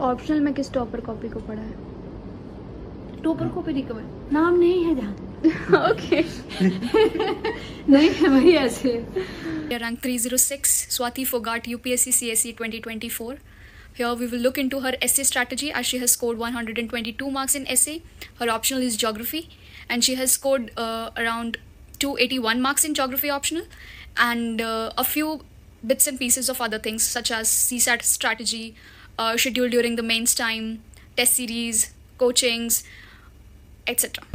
Optional में किस topper copy को पढ़ा है? टॉपर कॉपी रिकमेंड नाम नहीं है ध्यान ओके नहीं है वही ऐसे। Rank 306, Swati Fogart, UPSC CSE 2024. Here we will look into her essay strategy as she has scored 122 marks in essay. Her optional is geography and she has scored around 281 marks in geography optional and a few bits and pieces of other things such as CSAT strategy, schedule during the mains time, test series, coachings, etc.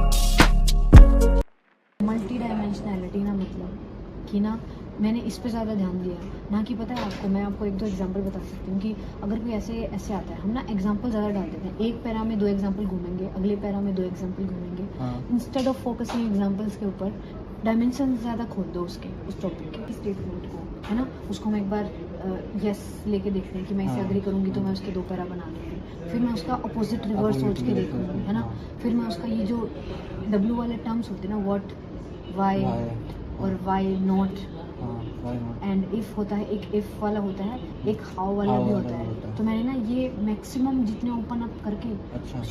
Multi dimensionality ना मतलब कि ना मैंने इस पे ज़्यादा ध्यान दिया ना कि पता है आपको, मैं आपको एक दो एग्जांपल बता सकती हूँ कि अगर कोई ऐसे आता है, हम ना एग्जांपल ज़्यादा डाल देते हैं, एक पैरा में 2 एग्जांपल घूमेंगे, अगले पैरा में 2 एग्जांपल घूमेंगे, इंस्टेड ऑफ फोकसिंग एग्जांपल्स के ऊपर डायमेंशन ज़्यादा खोल दो उस टॉपिक के स्टेटमेंट को, है ना, उसको हम एक बार यस लेके देखते हैं कि मैं इसे अग्री करूँगी तो मैं उसके 2 पैरा बना दूँगी, फिर मैं उसका अपोजिट रिवर्स सोच के देखूँगी, है ना, फिर मैं उसका ये जो W वाले टर्म्स होते हैं ना, व्हाट, वाई और वाई नॉट एंड इफ़ होता है, एक इफ़ वाला होता है, एक हाउ वाला भी होता है। तो मैंने ना ये मैक्सिमम जितने ओपन अप करके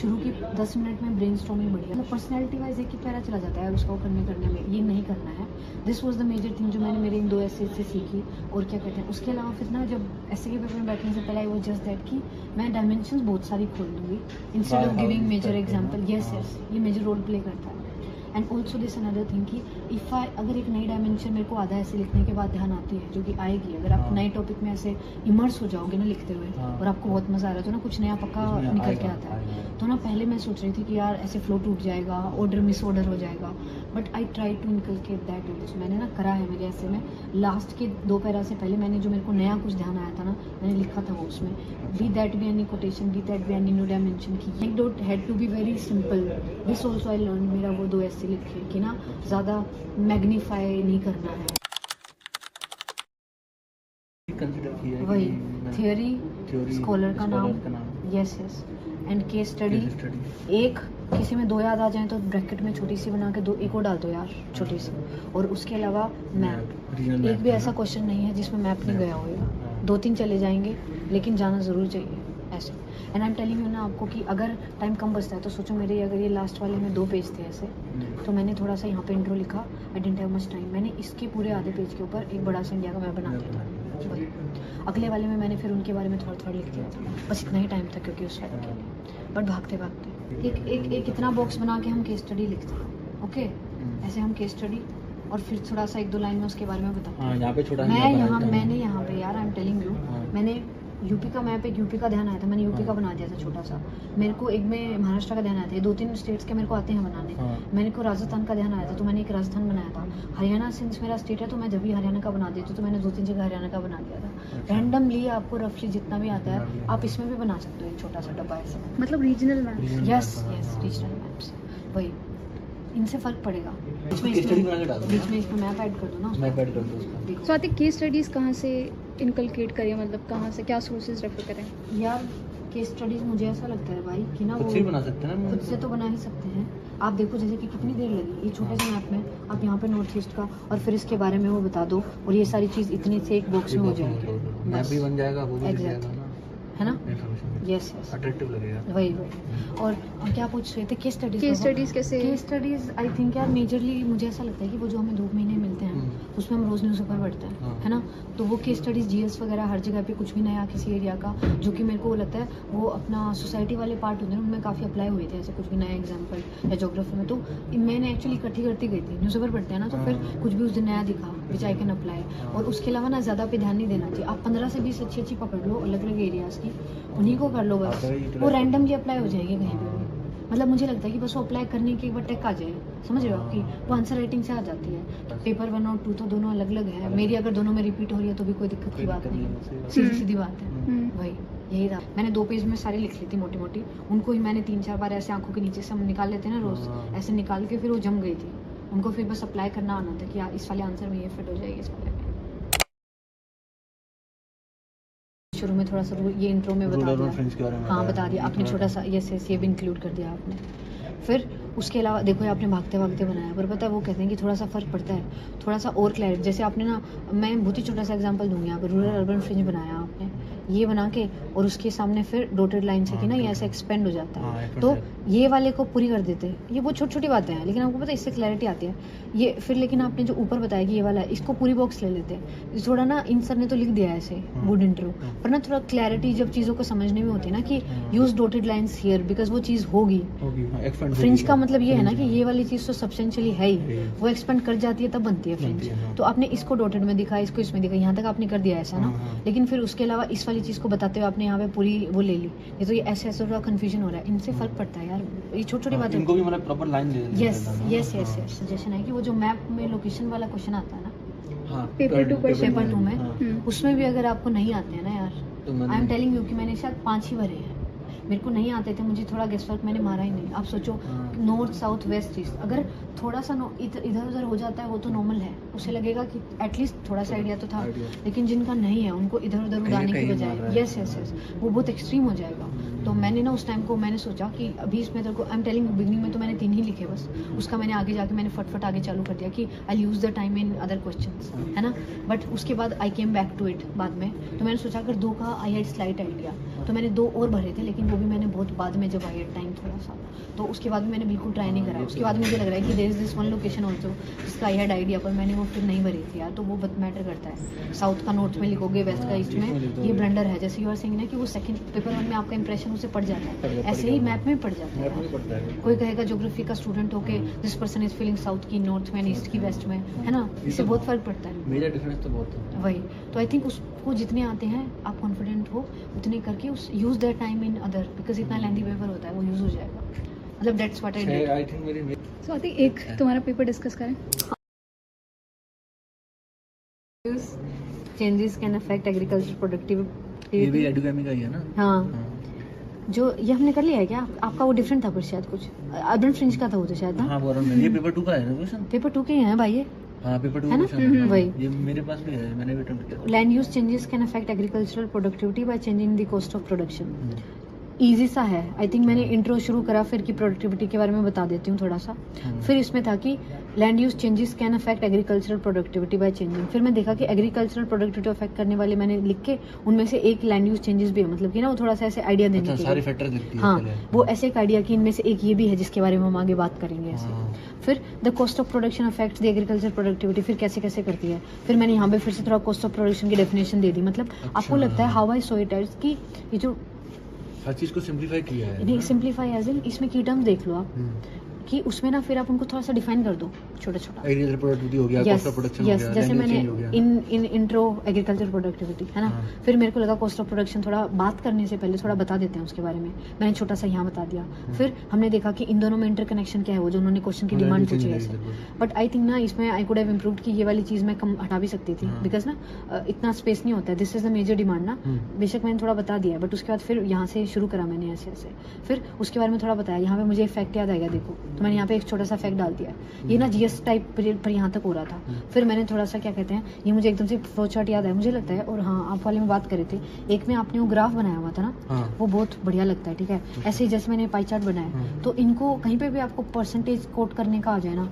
शुरू की 10 मिनट में ब्रेनस्टॉर्मिंग बढ़िया, मतलब पर्सनैलिटी वाइज एक ही पैरा चला जाता है उसका करने में, ये नहीं करना है। This was the major thing जो मैंने मेरे इन 2 ऐसे से सीखी। और क्या कहते हैं उसके अलावा फिर ना जब ऐसे के पेपर में बैठने से पहले आई वाज जस्ट दैट कि मैं डायमेंशंस बहुत सारी खोल दूँगी instead of giving major example. Yes ये मेजर रोल प्ले करता है। And also this another thing कि अगर एक नई डायमेंशन मेरे को आधा ऐसे लिखने के बाद ध्यान आती है, जो कि आएगी अगर आप नए टॉपिक में ऐसे इमर्स हो जाओगे ना लिखते हुए और आपको बहुत मज़ा आ रहा है तो ना कुछ नया पक्का निकल के आता है। तो ना पहले मैं सोच रही थी कि यार ऐसे फ्लो टूट जाएगा, ऑर्डर मिस ऑर्डर हो जाएगा, but I try to inculcate that also. मैंने ना करा है मेरे ऐसे में लास्ट के 2 पैरा से पहले मैंने जो मेरे को नया कुछ ध्यान आया था ना, मैंने लिखा था वो उसमें, be that be any quotation, be that be any new dimension की don't had to be very simple. This also I learn मेरा वो 2 ऐसे लिखे कि ना ज़्यादा मैग्नीफाई नहीं करना है। वही थियोरी स्कॉलर का नाम, यस एंड केस स्टडी। एक किसी में 2 याद आ जाए तो ब्रैकेट में छोटी सी बना के 2 एक और डाल दो यार छोटी सी। और उसके अलावा मैप, एक भी ऐसा क्वेश्चन नहीं है जिसमें मैप नहीं गया होगा, 2-3 चले जाएंगे लेकिन जाना ज़रूर चाहिए ऐसे। And I am telling you ना आपको कि अगर टाइम कम बचता है तो सोचो मेरे अगर ये लास्ट वाले में 2 पेज थे ऐसे, तो मैंने थोड़ा सा यहाँ पे इंट्रो लिखा, I didn't have much time, मैंने इसके पूरे आधे पेज के ऊपर एक बड़ा सा इंडिया का मैप बना दिया था वही। अगले वाले में मैंने फिर उनके बारे में थोड़ा लिख दिया था, बस इतना ही टाइम था क्योंकि उस वाले के लिए। बट भागते एक इतना बॉक्स बना के हम केस स्टडी लिखते हैं, ओके ऐसे हम केस स्टडी और फिर थोड़ा सा 1-2 लाइन में उसके बारे में बताते हैं। मैंने यहाँ पे यार आई एम टेलिंग यू, मैंने यूपी का मैप, एक यूपी का ध्यान आया था, मैंने यूपी का बना दिया था छोटा सा, मेरे को एक में महाराष्ट्र का ध्यान आया था, 2-3 स्टेट्स के मेरे को आते हैं बनाने, मेरे को राजस्थान का ध्यान आया था तो मैंने एक राजस्थान बनाया था, हरियाणा सिंस मेरा स्टेट है तो मैं जब भी हरियाणा का बना देती हूँ तो मैंने 2-3 जगह हरियाणा का बना दिया था। रैंडमली आपको रफली जितना भी आता है आप इसमें भी बना सकते हो एक छोटा सा डब्बा ऐसे, मतलब regional map. Yes regional maps, वही इनसे फर्क पड़ेगा। बीच में इसमें मैप ऐड कर दो ना, मैप ऐड कर दो। स्वाति केस स्टडीज़ कहाँ से इनकलकेट करें, मतलब कहाँ से क्या सोर्सेज रेफर करें? यार केस स्टडीज़ मुझे ऐसा लगता है भाई कि ना वो खुद से बना सकते हैं ना, खुद से तो बना ही सकते हैं। आप देखो जैसे कि कितनी देर लगी ये छोटे से मैप में, आप यहाँ पे नॉर्थ ईस्ट का और फिर इसके बारे में वो बता दो और ये सारी चीज़ इतनी से एक बॉक्स में हो जाएगी, मैप भी बन जाएगा, वो भी जाएगा है ना। यस अट्रैक्टिव लगेगा वही। और क्या पूछ रहे थे? केस स्टडीज़ कैसे? केस स्टडीज़ आई थिंक यार मेजरली मुझे ऐसा लगता है कि वो जो हमें 2 महीने मिलते हैं उसमें हम रोज़ न्यूज़पेपर पढ़ते हैं, है ना, तो वो केस स्टडीज़ जीएस वगैरह हर जगह पे कुछ भी नया किसी एरिया का जो कि मेरे को लगता है वो अपना सोसाइटी वाले पार्ट होते हैं उनमें काफ़ी अप्लाई हुए थे ऐसे कुछ भी नया एग्जाम्पल या जोग्राफी में, तो मैंने एक्चुअली इकट्ठी करती गई थी, न्यूज़पेपर पढ़ते हैं ना तो फिर कुछ भी उस दिन नया दिखा विच आई कैन अप्लाई। और उसके अलावा ना ज़्यादा पे ध्यान नहीं देना चाहिए, आप 15 से 20 अच्छी पकड़ लो अलग अलग एरियाज़ की, उन्हीं को कर लो बस, वो रैंडमली अप्लाई हो जाएगी कहीं पे भी। मतलब मुझे लगता है कि बस वो अप्लाई करने के एक बार टेक आ जाए, समझ रहे हो आपकी वो आंसर राइटिंग से आ जाती है। पेपर 1 और 2 तो दोनों अलग अलग है, मेरी अगर दोनों में रिपीट हो रही है तो भी कोई दिक्कत की बात नहीं है, सीधी बात है भाई। यही था, मैंने 2 पेज में सारी लिख ली थी मोटी मोटी, उनको ही मैंने 3-4 बार ऐसे आंखों के नीचे से हम निकाल लेते हैं ना रोज़, ऐसे निकाल के फिर वो जम गई थी, उनको फिर बस अप्लाई करना आना था कि इस वाले आंसर में ये फिट हो जाएगी इस वाले में। शुरू में थोड़ा सा ये इंट्रो में बता दिया, हाँ बता दिया आपने, छोटा सा ये भी इंक्लूड कर दिया आपने। फिर उसके अलावा देखो आपने भागते भागते बनाया, पर पता है वो कहते हैं कि थोड़ा सा फ़र्क पड़ता है, थोड़ा सा और क्लैरिटी, जैसे आपने ना मैं बहुत ही छोटा सा एग्जांपल दूंगी, यहाँ पर रूरल अर्बन फ्रिंज बनाया आपने, ये बना के और उसके सामने फिर डॉटेड लाइन से कि ना ये ऐसे एक्सपेंड हो जाता हाँ, है, expand तो हो जाता ये वाले को पूरी कर देते हैं। ये बहुत छोटी छोटी बातें हैं, लेकिन आपको पता है इससे क्लैरिटी आती है ये। फिर लेकिन आपने जो ऊपर बताया कि ये वाला है, इसको पूरी बॉक्स ले लेते हैं। ये थोड़ा ना इन सर ने तो लिख दिया है ऐसे गुड इंट्रो, पर ना थोड़ा क्लैरिटी जब चीज़ों को समझने में होती है ना कि use dotted lines here, because वो चीज़ होगी। होगी, हाँ, expand फ्रिंज होगी। का मतलब ये है ना कि Fringe, ये वाली चीज़ तो सब्सटेंशियली है ही, वो एक्सपेंड कर जाती है तब बनती है फ्रिंज। बनती है, हाँ। तो आपने इसको डॉटेड में दिखा, इसको इसमें दिखा, यहाँ तक आपने कर दिया ऐसा ना। हाँ, हाँ। लेकिन फिर उसके अलावा इस वाली चीज़ को बताते हुए आपने यहाँ पे पूरी वो ले ली। ये तो ये ऐसे ऐसे थोड़ा कंफ्यूजन हो रहा है, इनसे फर्क पड़ता है यार, ये छोटी छोटी हाँ, बातें। इनको भी मतलब प्रॉपर लाइन दे देना यस है ना। यस यस हाँ। यस सजेशन है कि वो जो मैप में लोकेशन वाला क्वेश्चन आता है ना, हाँ, Paper two question। पेपर 2 में, हाँ। उसमें भी अगर आपको नहीं आते हैं ना यार, तो मैंने- आई एम टेलिंग यू कि मैंने शायद 5 ही भरे हैं, मेरे को नहीं आते थे, मुझे थोड़ा गेस वर्क मैंने मारा ही नहीं। आप सोचो हाँ। नॉर्थ साउथ वेस्ट चीज़ अगर थोड़ा सा इधर उधर हो जाता है वो तो नॉर्मल है, उसे लगेगा कि एटलीस्ट थोड़ा सा आइडिया तो था। आइडिया। लेकिन जिनका नहीं है उनको इधर उधर कहीं उड़ाने की कहीं बजाय मार रहा है। यस यस यस वो बहुत एक्सट्रीम हो जाएगा। तो मैंने ना उस टाइम को मैंने सोचा कि अभी इसमें तेरे को आई एम टेलिंग बिगनिंग में तो मैंने 3 ही लिखे बस, उसका मैंने आगे जाके मैंने फटफट आगे चालू कर दिया कि I use the time in other questions, है ना। बट उसके बाद I came back to it बाद में, तो मैंने सोचा अगर 2 का आई हैड स्लाइट आइडिया, तो मैंने 2 और भरे थे, लेकिन वो भी मैंने बहुत बाद में जब आई हैड टाइम थोड़ा सा, तो उसके बाद भी मैंने बिल्कुल ट्राई नहीं करा। उसके बाद मुझे लग रहा है कि there is this one location also जिसका आई हैड आइडिया, पर मैंने वो फिर नहीं भरी थी यार। तो वो बहुत मैटर करता है, साउथ का नॉर्थ में लिखोगे, वेस्ट का ईस्ट में, ये ब्लंडर है। जैसे यू आर सेइंग ना कि वो सेकंड पेपर 1 में आपका इंप्रेशन उससे पड़ जाता है, ऐसे ही मैप में पड़ जाता मैप में है। पड़ता है। कोई कहेगा ज्योग्राफी का स्टूडेंट होके this person is feeling south की, नॉर्थ में, ईस्ट की, वेस्ट में, है ना, इससे बहुत फर्क पड़ता है। मेजर डिफरेंस तो बहुत है। वही तो आई थिंक उसको जितने आते हैं आप कॉन्फिडेंट हो उतने करके उस use that time in other, because इतना लेंथी पेपर होता है वो यूज़ हो जाएगा। मतलब that's what I did. I think मेरी स्वाति एक तुम्हारा पेपर डिस्कस करें। चेंजेस कैन अफेक्ट एग्रीकल्चर ये भी प्रोडक्टिविटी। एडुकेमी का ही है ना। हाँ, हाँ। जो ये हमने कर लिया है क्या? आपका वो डिफरेंट था पर शायद कुछ अर्बन फ्रिंज का था वो तो शायद ना। हाँ, बोल रहा हूँ, ये पेपर 2 का है ना क्वेश्चन। पेपर 2 के ही हैं भाई ये। हाँ, पेपर 2 है ना? क्वेश्चन वही। ये मेरे पास भी है, मैंने भी अटेम्प्ट किया था। Land use changes can affect agricultural productivity by changing the cost of production. Easy सा है आई थिंक। मैंने इंट्रो शुरू करा, फिर की प्रोडक्टिविटी के बारे में बता देती हूँ थोड़ा सा। फिर इसमें था कि land use changes can affect agricultural productivity by changing. फिर मैं देखा कि एग्रीकल्चरल प्रोडक्टिविटी अफेक्ट करने वाले मैंने लिख के उनमें से एक लैंड यूज चेंजेस भी है, मतलब कि ना वो थोड़ा सा ऐसे आइडिया देने अच्छा, के सारे लिए। फैक्टर देखती है हाँ, पहले। वो ऐसे एक आइडिया कि इनमें से एक ये भी है जिसके बारे में हम आगे बात करेंगे ऐसे। हाँ। फिर the cost of production affects the agriculture productivity, फिर कैसे कैसे करती है। फिर मैंने यहाँ पे फिर से थोड़ा कॉस्ट ऑफ प्रोडक्शन की डेफिनेशन दे दी। मतलब आपको लगता है how I saw it as कि ये जो हर चीज को सिंपलीफाई किया है नहीं ना? सिंपलीफाई एज इन इसमें की टर्म्स देख लो आप कि उसमें ना फिर आप उनको थोड़ा सा डिफाइन कर दो छोटा छोटा। एग्रीकल्चर प्रोडक्टिविटी हो गया, कॉस्ट ऑफ प्रोडक्शन हो यस गया, जैसे लैंड मैंने चेंज हो गया। इन इंट्रो एग्रीकल्चर प्रोडक्टिविटी है ना। हाँ। फिर मेरे को लगा कॉस्ट ऑफ प्रोडक्शन थोड़ा बात करने से पहले थोड़ा बता देते हैं उसके बारे में, मैंने छोटा सा यहाँ बता दिया। फिर हमने देखा कि इन दोनों में इंटरकनेक्शन क्या है, वो जो उन्होंने क्वेश्चन की हाँ, डिमांड लैंड पूछी चेंज है। हो गया। बट आई थिंक ना इसमें आई कुड हैव इम्प्रूव्ड कि ये वाली चीज़ मैं कम हटा भी सकती थी, हाँ। बिकॉज ना इतना स्पेस नहीं होता है। This is the major demand ना। बेशक मैंने थोड़ा बता दिया, बट उसके बाद फिर यहाँ से शुरू करा मैंने ऐसे ऐसे। फिर उसके बारे में थोड़ा बताया। यहाँ पे मुझे फैक्ट याद आएगा, देखो तो मैंने यहाँ पे एक छोटा सा फैक्ट डाल दिया। ये ना जीएस टाइप पर यहाँ तक हो रहा था। फिर मैंने थोड़ा सा क्या कहते हैं, ये मुझे एकदम से फ्लो चार्ट याद है मुझे लगता है। और हाँ, आप वाले में बात कर रहे थे, एक में आपने वो ग्राफ बनाया हुआ था ना, हाँ। वो बहुत बढ़िया लगता है। ठीक है, ऐसे ही जैसे मैंने पाई चार्ट बनाया, तो इनको कहीं पे भी आपको परसेंटेज कोट करने का आ जाए ना,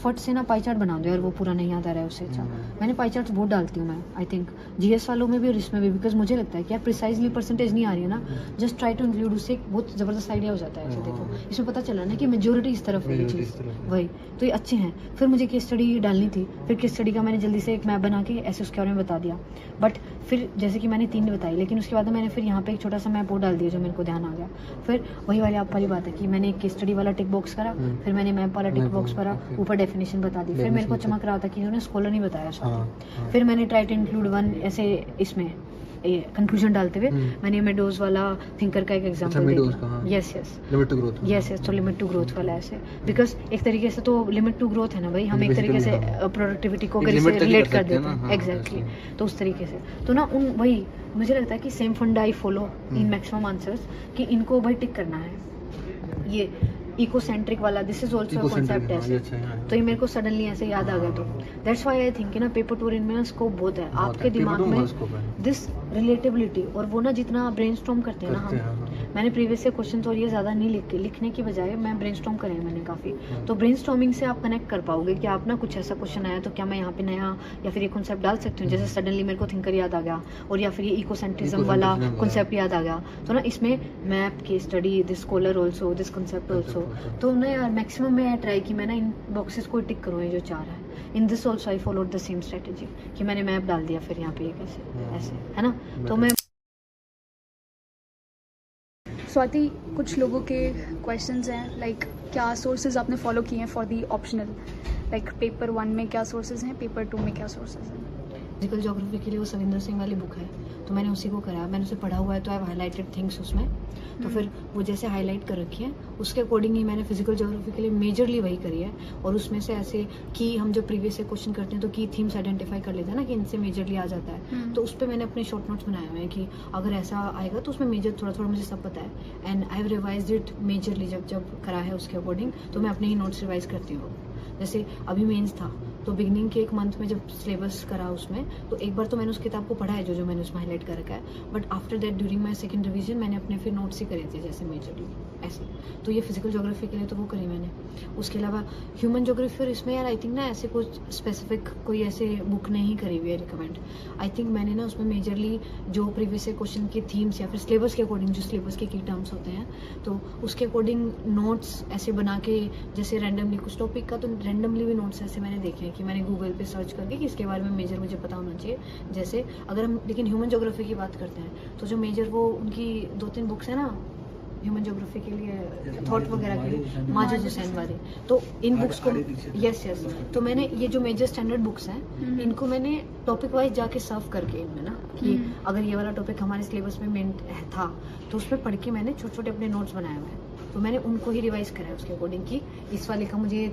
फट से ना पाई चार्ट बना दो यार, वो पूरा नहीं याद आ रहा है उससे। अच्छा, मैंने पाई चार्ट बहुत डालती हूँ मैं आई थिंक जीएस वालों में भी और इसमें भी, बिकॉज मुझे लगता है कि यार प्रिसाइजली परसेंटेज नहीं आ रही है ना, जस्ट ट्राई टू इंक्लूड, उससे एक बहुत जबरदस्त आइडिया हो जाता है। ऐसे देखो इसमें पता चला ना कि मेजोरिटी इस तरफ है ये Majority चीज़, इस तरफ है। वही तो ये अच्छे हैं। फिर मुझे केस स्टडी डालनी थी, फिर केस स्टडी का मैंने जल्दी से एक मैप बना के ऐसे उसके बारे में बता दिया। बट फिर जैसे कि मैंने 3 बताई, लेकिन उसके बाद मैंने फिर यहाँ पे एक छोटा सा मैप वो डाल दिया जो मेरे को ध्यान आ गया। फिर वही वाली आप वाली बात है कि मैंने एक केस स्टडी वाला टिक बॉक्स करा, फिर मैंने मैप वाला टिक बॉक्स करा, ऊपर डेफिनेशन बता दी। फिर मेरे को चमक रहा था कि उन्होंने स्कॉलर नहीं बताया साथ। फिर मैंने ट्राई टू इंक्लूड वन ऐसे इसमें कंक्लूजन डालते हुए मैंने मेडोज वाला थिंकर का एक एग्जांपल दे Meadows का, हाँ। दिया। Yes yes limit to growth. Yes yes, तो लिमिट टू ग्रोथ वाला ऐसे, बिकॉज एक तरीके से तो लिमिट टू ग्रोथ है ना भाई, हम एक तरीके से प्रोडक्टिविटी को एक अगर limit इसे तक ही रिलेट कर कर सकते हैं देते ना, हैं हाँ, एग्जैक्टली, exactly। तो उस तरीके से तो ना उन वही मुझे लगता है कि सेम फंडा I follow in maximum answers कि इनको भाई टिक करना है। ये इकोसेंट्रिक वाला, दिस इज ऑल्सो कॉन्सेप्ट है, तो ये मेरे को सडनली ऐसे याद आ गया। तो दैट्स व्हाई आई थिंक ना पेपर 2 इनमें ना स्कोप बहुत है आपके दिमाग में, दिस रिलेटेबिलिटी, और वो ना जितना ब्रेनस्टॉर्म करते हैं ना हम, मैंने प्रीवियस से क्वेश्चन और ये ज़्यादा नहीं लिखने की बजाय मैं ब्रेनस्टॉर्म करे हैं मैंने काफ़ी। तो ब्रेनस्टॉर्मिंग से आप कनेक्ट कर पाओगे कि आप ना कुछ ऐसा क्वेश्चन आया तो क्या मैं यहाँ पे नया या फिर ये कॉन्सेप्ट डाल सकती हूँ, जैसे सडनली मेरे को थिंकर याद आ गया और या फिर ये इकोसेंट्रिज्म वाला कॉन्सेप्ट याद आ गया, तो ना इसमें मैप की study, this scholar also, this concept also, तो ना यार मैक्सिमम मैं ट्राई की मैं ना इन बॉक्सेस को टिक करूँ, ये जो 4 है। In this also I followed the same strategy कि मैंने मैप डाल दिया, फिर यहाँ पे एक ऐसे है ना। तो मैं स्वाति, कुछ लोगों के क्वेश्चंस हैं लाइक क्या सोर्सेज आपने फॉलो किए हैं for the optional, like paper 1 में क्या सोर्सेज हैं, पेपर 2 में क्या सोर्सेज हैं? फिजिकल ज्योग्राफी के लिए वो सविंदर सिंह वाली बुक है, तो मैंने उसी को करा, मैंने उसे पढ़ा हुआ है, तो आई हैव हाईलाइटेड थिंग्स उसमें, तो फिर वो जैसे हाईलाइट कर रखी है उसके अकॉर्डिंग ही मैंने फिजिकल ज्योग्राफी के लिए मेजरली वही करी है। और उसमें से ऐसे कि हम जब प्रीवियस से क्वेश्चन करते हैं तो की थीम्स आइडेंटिफाई कर लेते हैं ना कि इनसे मेजरली आ जाता है, तो उस पर मैंने अपने शॉर्ट नोट्स बनाए हुए हैं कि अगर ऐसा आएगा तो उसमें मेजर थोड़ा थोड़ा मुझे सब पता है, and I have revised it majorly जब करा है उसके अकॉर्डिंग, तो मैं अपने ही नोट्स रिवाइज करती हूँ। जैसे अभी मेंस था तो बिगनिंग के 1 मंथ में जब सिलेबस करा उसमें, तो एक बार तो मैंने उस किताब को पढ़ा है जो मैंने उसमें हाईलाइट कर रखा है, but after that during my second revision मैंने अपने फिर नोट्स ही करे थे जैसे मेजरली ऐसे। तो ये फिजिकल ज्योग्राफी के लिए तो वो करी मैंने। उसके अलावा ह्यूमन ज्योग्राफी, और इसमें यार आई थिंक ना ऐसे कुछ स्पेसिफिक कोई ऐसे बुक नहीं करी हुई है रिकमेंड। आई थिंक मैंने ना उसमें मेजरली जो प्रीवियस से क्वेश्चन की थीम्स या फिर सिलेबस के अकॉर्डिंग जो सिलेबस के की टर्म्स होते हैं तो उसके अकॉर्डिंग नोट्स ऐसे बना के, जैसे रैंडमली कुछ टॉपिक का तो रैंडमली भी नोट्स ऐसे मैंने देखे हैं कि मैंने गूगल पे सर्च करके कि इसके बारे में मेजर मुझे पता होना चाहिए। जैसे अगर हम लेकिन ह्यूमन ज्योग्राफी की बात करते हैं तो जो मेजर वो उनकी 2-3 बुक्स है ना ह्यूमन ज्योग्राफी के लिए, थॉट वगैरह के लिए, माजिद हुसैन वाले, तो इन बुक्स को यस तो मैंने ये जो मेजर स्टैंडर्ड बुक्स हैं इनको मैंने टॉपिक वाइज जाके सर्व करके इनमें ना कि अगर ये वाला टॉपिक हमारे सिलेबस में मेन था तो उसमें पढ़ के मैंने छोटे छोटे अपने नोट्स बनाए हुए हैं, तो मैंने उनको ही रिवाइज करा है उसके अकॉर्डिंग कि इस वाले का मुझे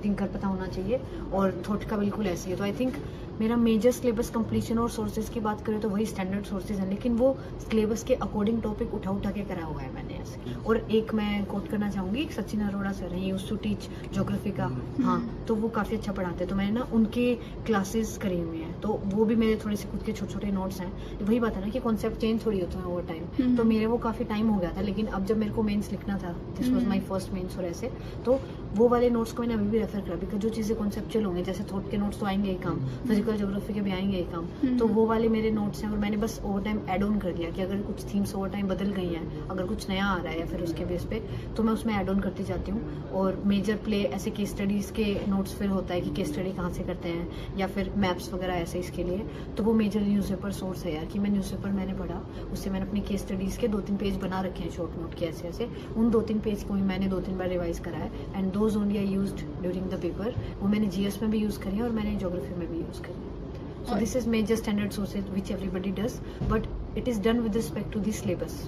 थिंकर पता होना चाहिए और थॉट का बिल्कुल ऐसे ही है। तो आई थिंक मेरा मेजर सिलेबस कंप्लीशन और सोर्सेज की बात करें तो वही स्टैंडर्ड सोर्सेज हैं, लेकिन वो सिलेबस के अकॉर्डिंग टॉपिक उठा के करा हुआ है मैंने ऐसे। और एक मैं कोट करना चाहूँगी, सचिन अरोड़ा सर हैं, यूज्ड टू टीच ज्योग्राफी का, हाँ, तो वो काफ़ी अच्छा पढ़ाते हैं, तो मैंने ना उनके क्लासेस करी हुई हैं, तो वो भी मेरे थोड़े से खुद के छोटे छोटे नोट्स हैं। वही बात है ना कि कॉन्सेप्ट चेंज थोड़ी होता है ओवर टाइम, तो मेरे वो काफ़ी टाइम हो गया था, लेकिन अब जब मेरे को मेंस लिखना था, this was my first mains और ऐसे, तो वो वाले नोट्स को मैंने अभी भी रेफर करा, बिकॉज जो चीज़ें कॉन्सेप्चुअल होंगे, जैसे थॉट के नोट्स तो आएंगे ही काम, फिजिकल ज्योग्राफी के भी आएंगे ही काम, तो वो वाले मेरे नोट्स हैं और मैंने बस ओवर टाइम एड ऑन कर दिया कि अगर कुछ थीम्स ओवर टाइम बदल गई हैं, अगर कुछ नया आ रहा है या फिर उसके बेस पे, तो मैं उसमें एड ऑन करती जाती हूँ। और मेजर प्ले ऐसे केस स्टडीज़ के नोट्स फिर होता है कि केस स्टडी कहाँ से करते हैं या फिर मैप्स वगैरह ऐसे इसके लिए, तो वो मेजर न्यूज़पेपर सोर्स है यार कि मैं न्यूज़पेपर मैंने पढ़ा, उससे मैंने अपनी केस स्टडीज़ के 2-3 पेज बना रखे हैं शॉर्ट नोट के ऐसे ऐसे, उन 2-3 पेज को ही मैंने 2-3 बार रिवाइज करा है, and those only I used during the paper. वो मैंने जीएस में भी यूज़ करी है और मैंने ज्योग्राफी में भी यूज़ करी है। So this is major standard sources which everybody does, but it is done with respect to the syllabus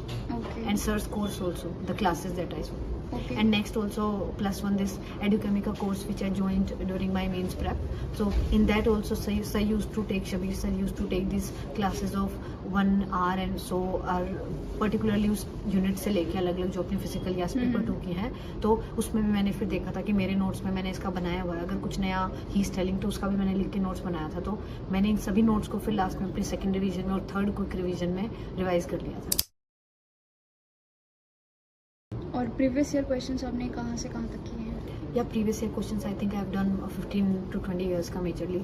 and search course also, the classes that I saw. Okay. And next also +1 this Educhemica course which I joined during my mains prep. So in that also Sir used to take, Shabir sir used to take these classes of 1 hour, and so are particularly उस unit से लेके अलग अलग जो अपनी physical या paper 2 की हैं, तो उसमें भी मैंने फिर देखा था कि मेरे नोट्स में मैंने इसका बनाया हुआ है, अगर कुछ नया ही इज टेलिंग तो उसका भी मैंने लिख के नोट्स बनाया था, तो मैंने इन सभी नोट्स को फिर लास्ट में अपनी सेकंड रिवीजन में और थर्ड क्विक रिवीजन में रिवाइज कर लिया था। और प्रीवियस ईयर क्वेश्चंस आपने कहाँ से कहाँ तक किए हैं? या previous year questions I think I have done 15 to 20 years का मेजरली।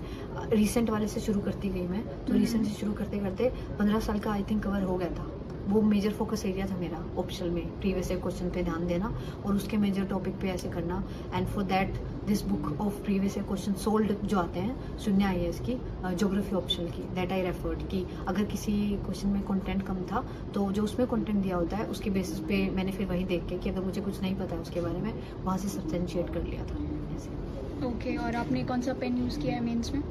रिसेंट वाले से शुरू करती गई मैं, तो रिसेंट से शुरू करते करते 15 साल का आई थिंक कवर हो गया था। वो मेजर फोकस एरिया था मेरा ऑप्शनल में, प्रीवियस ईयर क्वेश्चन पे ध्यान देना और उसके मेजर टॉपिक पे ऐसे करना, and for that this book of previous year question sold जो आते हैं शून्य IAS की ज्योग्राफी ऑप्शनल की, दैट आई रेफर्ड कि अगर किसी क्वेश्चन में कंटेंट कम था तो जो उसमें कंटेंट दिया होता है उसके बेसिस पे मैंने फिर वही देख के कि अगर मुझे कुछ नहीं पता है उसके बारे में, वहाँ से सब्सटेंशिएट कर लिया था ऐसे। ओके, और आपने कौन सा पेन यूज़ किया है मेंस में?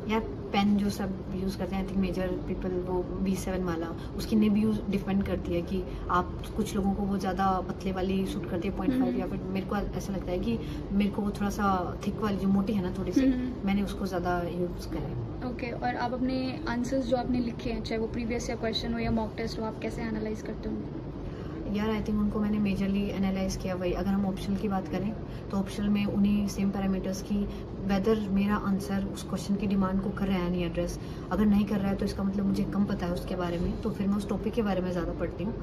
यार पेन जो सब यूज़ करते हैं आई थिंक मेजर पीपल वो B7 वाला, उसकी निब यूज डिपेंड करती है कि आप, कुछ लोगों को वो ज़्यादा पतले वाली सूट करती है 0.5, या फिर मेरे को ऐसा लगता है कि मेरे को वो थोड़ा सा थिक वाली जो मोटी है ना थोड़ी सी, मैंने उसको ज़्यादा यूज़ करा है। ओके, और आप अपने आंसर्स जो आपने लिखे हैं, चाहे वो प्रीवियस ईयर क्वेश्चन हो या मॉक टेस्ट हो, आप कैसे एनालाइज करते हो? यार आई थिंक उनको मैंने मेजरली एनालाइज किया। वही अगर हम ऑप्शनल की बात करें तो ऑप्शनल में उन्हीं सेम पैरामीटर्स की वेदर मेरा आंसर उस क्वेश्चन की डिमांड को कर रहा है नहीं एड्रेस। अगर नहीं कर रहा है तो इसका मतलब मुझे कम पता है उसके बारे में, तो फिर मैं उस टॉपिक के बारे में ज़्यादा पढ़ती हूँ।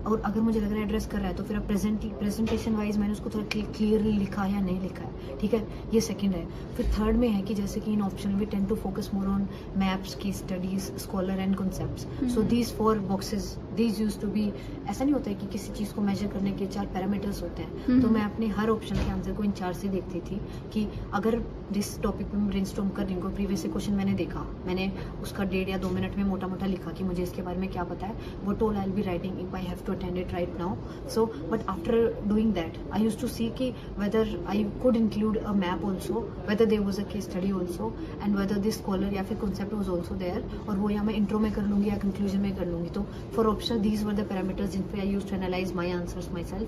और अगर मुझे लग रहा है एड्रेस कर रहा है तो फिर अब प्रेजेंटेशन वाइज मैंने उसको थोड़ा क्लियरली लिखा है या नहीं लिखा है, ठीक है, ये सेकेंड है। फिर थर्ड में है कि जैसे कि in option we tend to focus more on maps की studies, scholar and concepts. So these 4 boxes these use to be, ऐसा नहीं होता है कि किसी चीज़ को मेजर करने के 4 पैरामीटर्स होते हैं। तो मैं अपने हर ऑप्शन के आंसर को इन 4 से देखती थी कि अगर जिस टॉपिक पे मैं ब्रेनस्टॉर्म कर रही हूँ, प्रीवियस क्वेश्चन मैंने देखा, मैंने उसका 1.5 या 2 मिनट में मोटा मोटा लिखा कि मुझे इसके बारे में क्या पता है, what all I'll be writing if I have to attend it right now. So but after doing that I used to see कि whether I could include a map also, whether there was a case study also, and whether this scholar या फिर concept was also there, और वो या मैं intro में कर लूँगी या conclusion में कर लूँगी। तो for optional these were the parameters जिन पे I used to analyze my answers myself.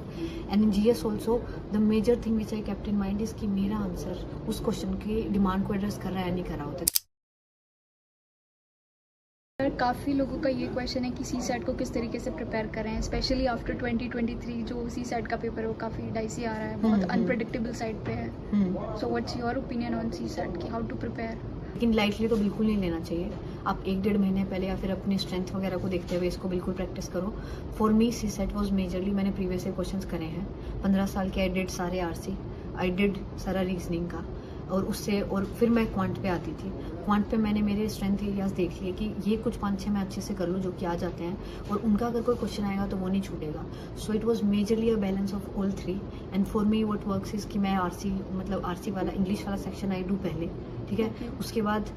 And in GS also the major thing which I kept in mind is कि मेरा आंसर उस क्वेश्चन की डिमांड को एड्रेस कर रहा है या नहीं कर रहा होता। काफ़ी लोगों का ये क्वेश्चन है कि सी सेट को किस तरीके से प्रिपेयर करें, स्पेशली आफ्टर 2023 जो सी सेट का पेपर है वो काफ़ी डाइसी आ रहा है, बहुत अनप्रेडिक्टेबल साइड पे है। So what's your opinion on CSAT की हाउ टू प्रिपेयर? लेकिन लाइटली तो बिल्कुल नहीं लेना चाहिए। आप 1-1.5 महीने पहले या फिर अपनी स्ट्रेंथ वगैरह को देखते हुए इसको बिल्कुल प्रैक्टिस करो। For me CSAT was majorly, मैंने प्रीवियस क्वेश्चन करे हैं 15 साल के। आई डिड सारे आरसी, आई डिड सारा रीजनिंग का, और उससे और फिर मैं क्वांट पे आती थी। क्वांट पे मैंने मेरे स्ट्रेंथ एरियाज देख लिए कि ये कुछ 5-6 मैं अच्छे से कर लूँ जो कि आ जाते हैं, और उनका अगर कोई क्वेश्चन आएगा तो वो नहीं छूटेगा। So it was majorly a balance of all 3। And for me what works is कि मैं आरसी मतलब आरसी वाला इंग्लिश वाला सेक्शन आई डू पहले, ठीक है, उसके बाद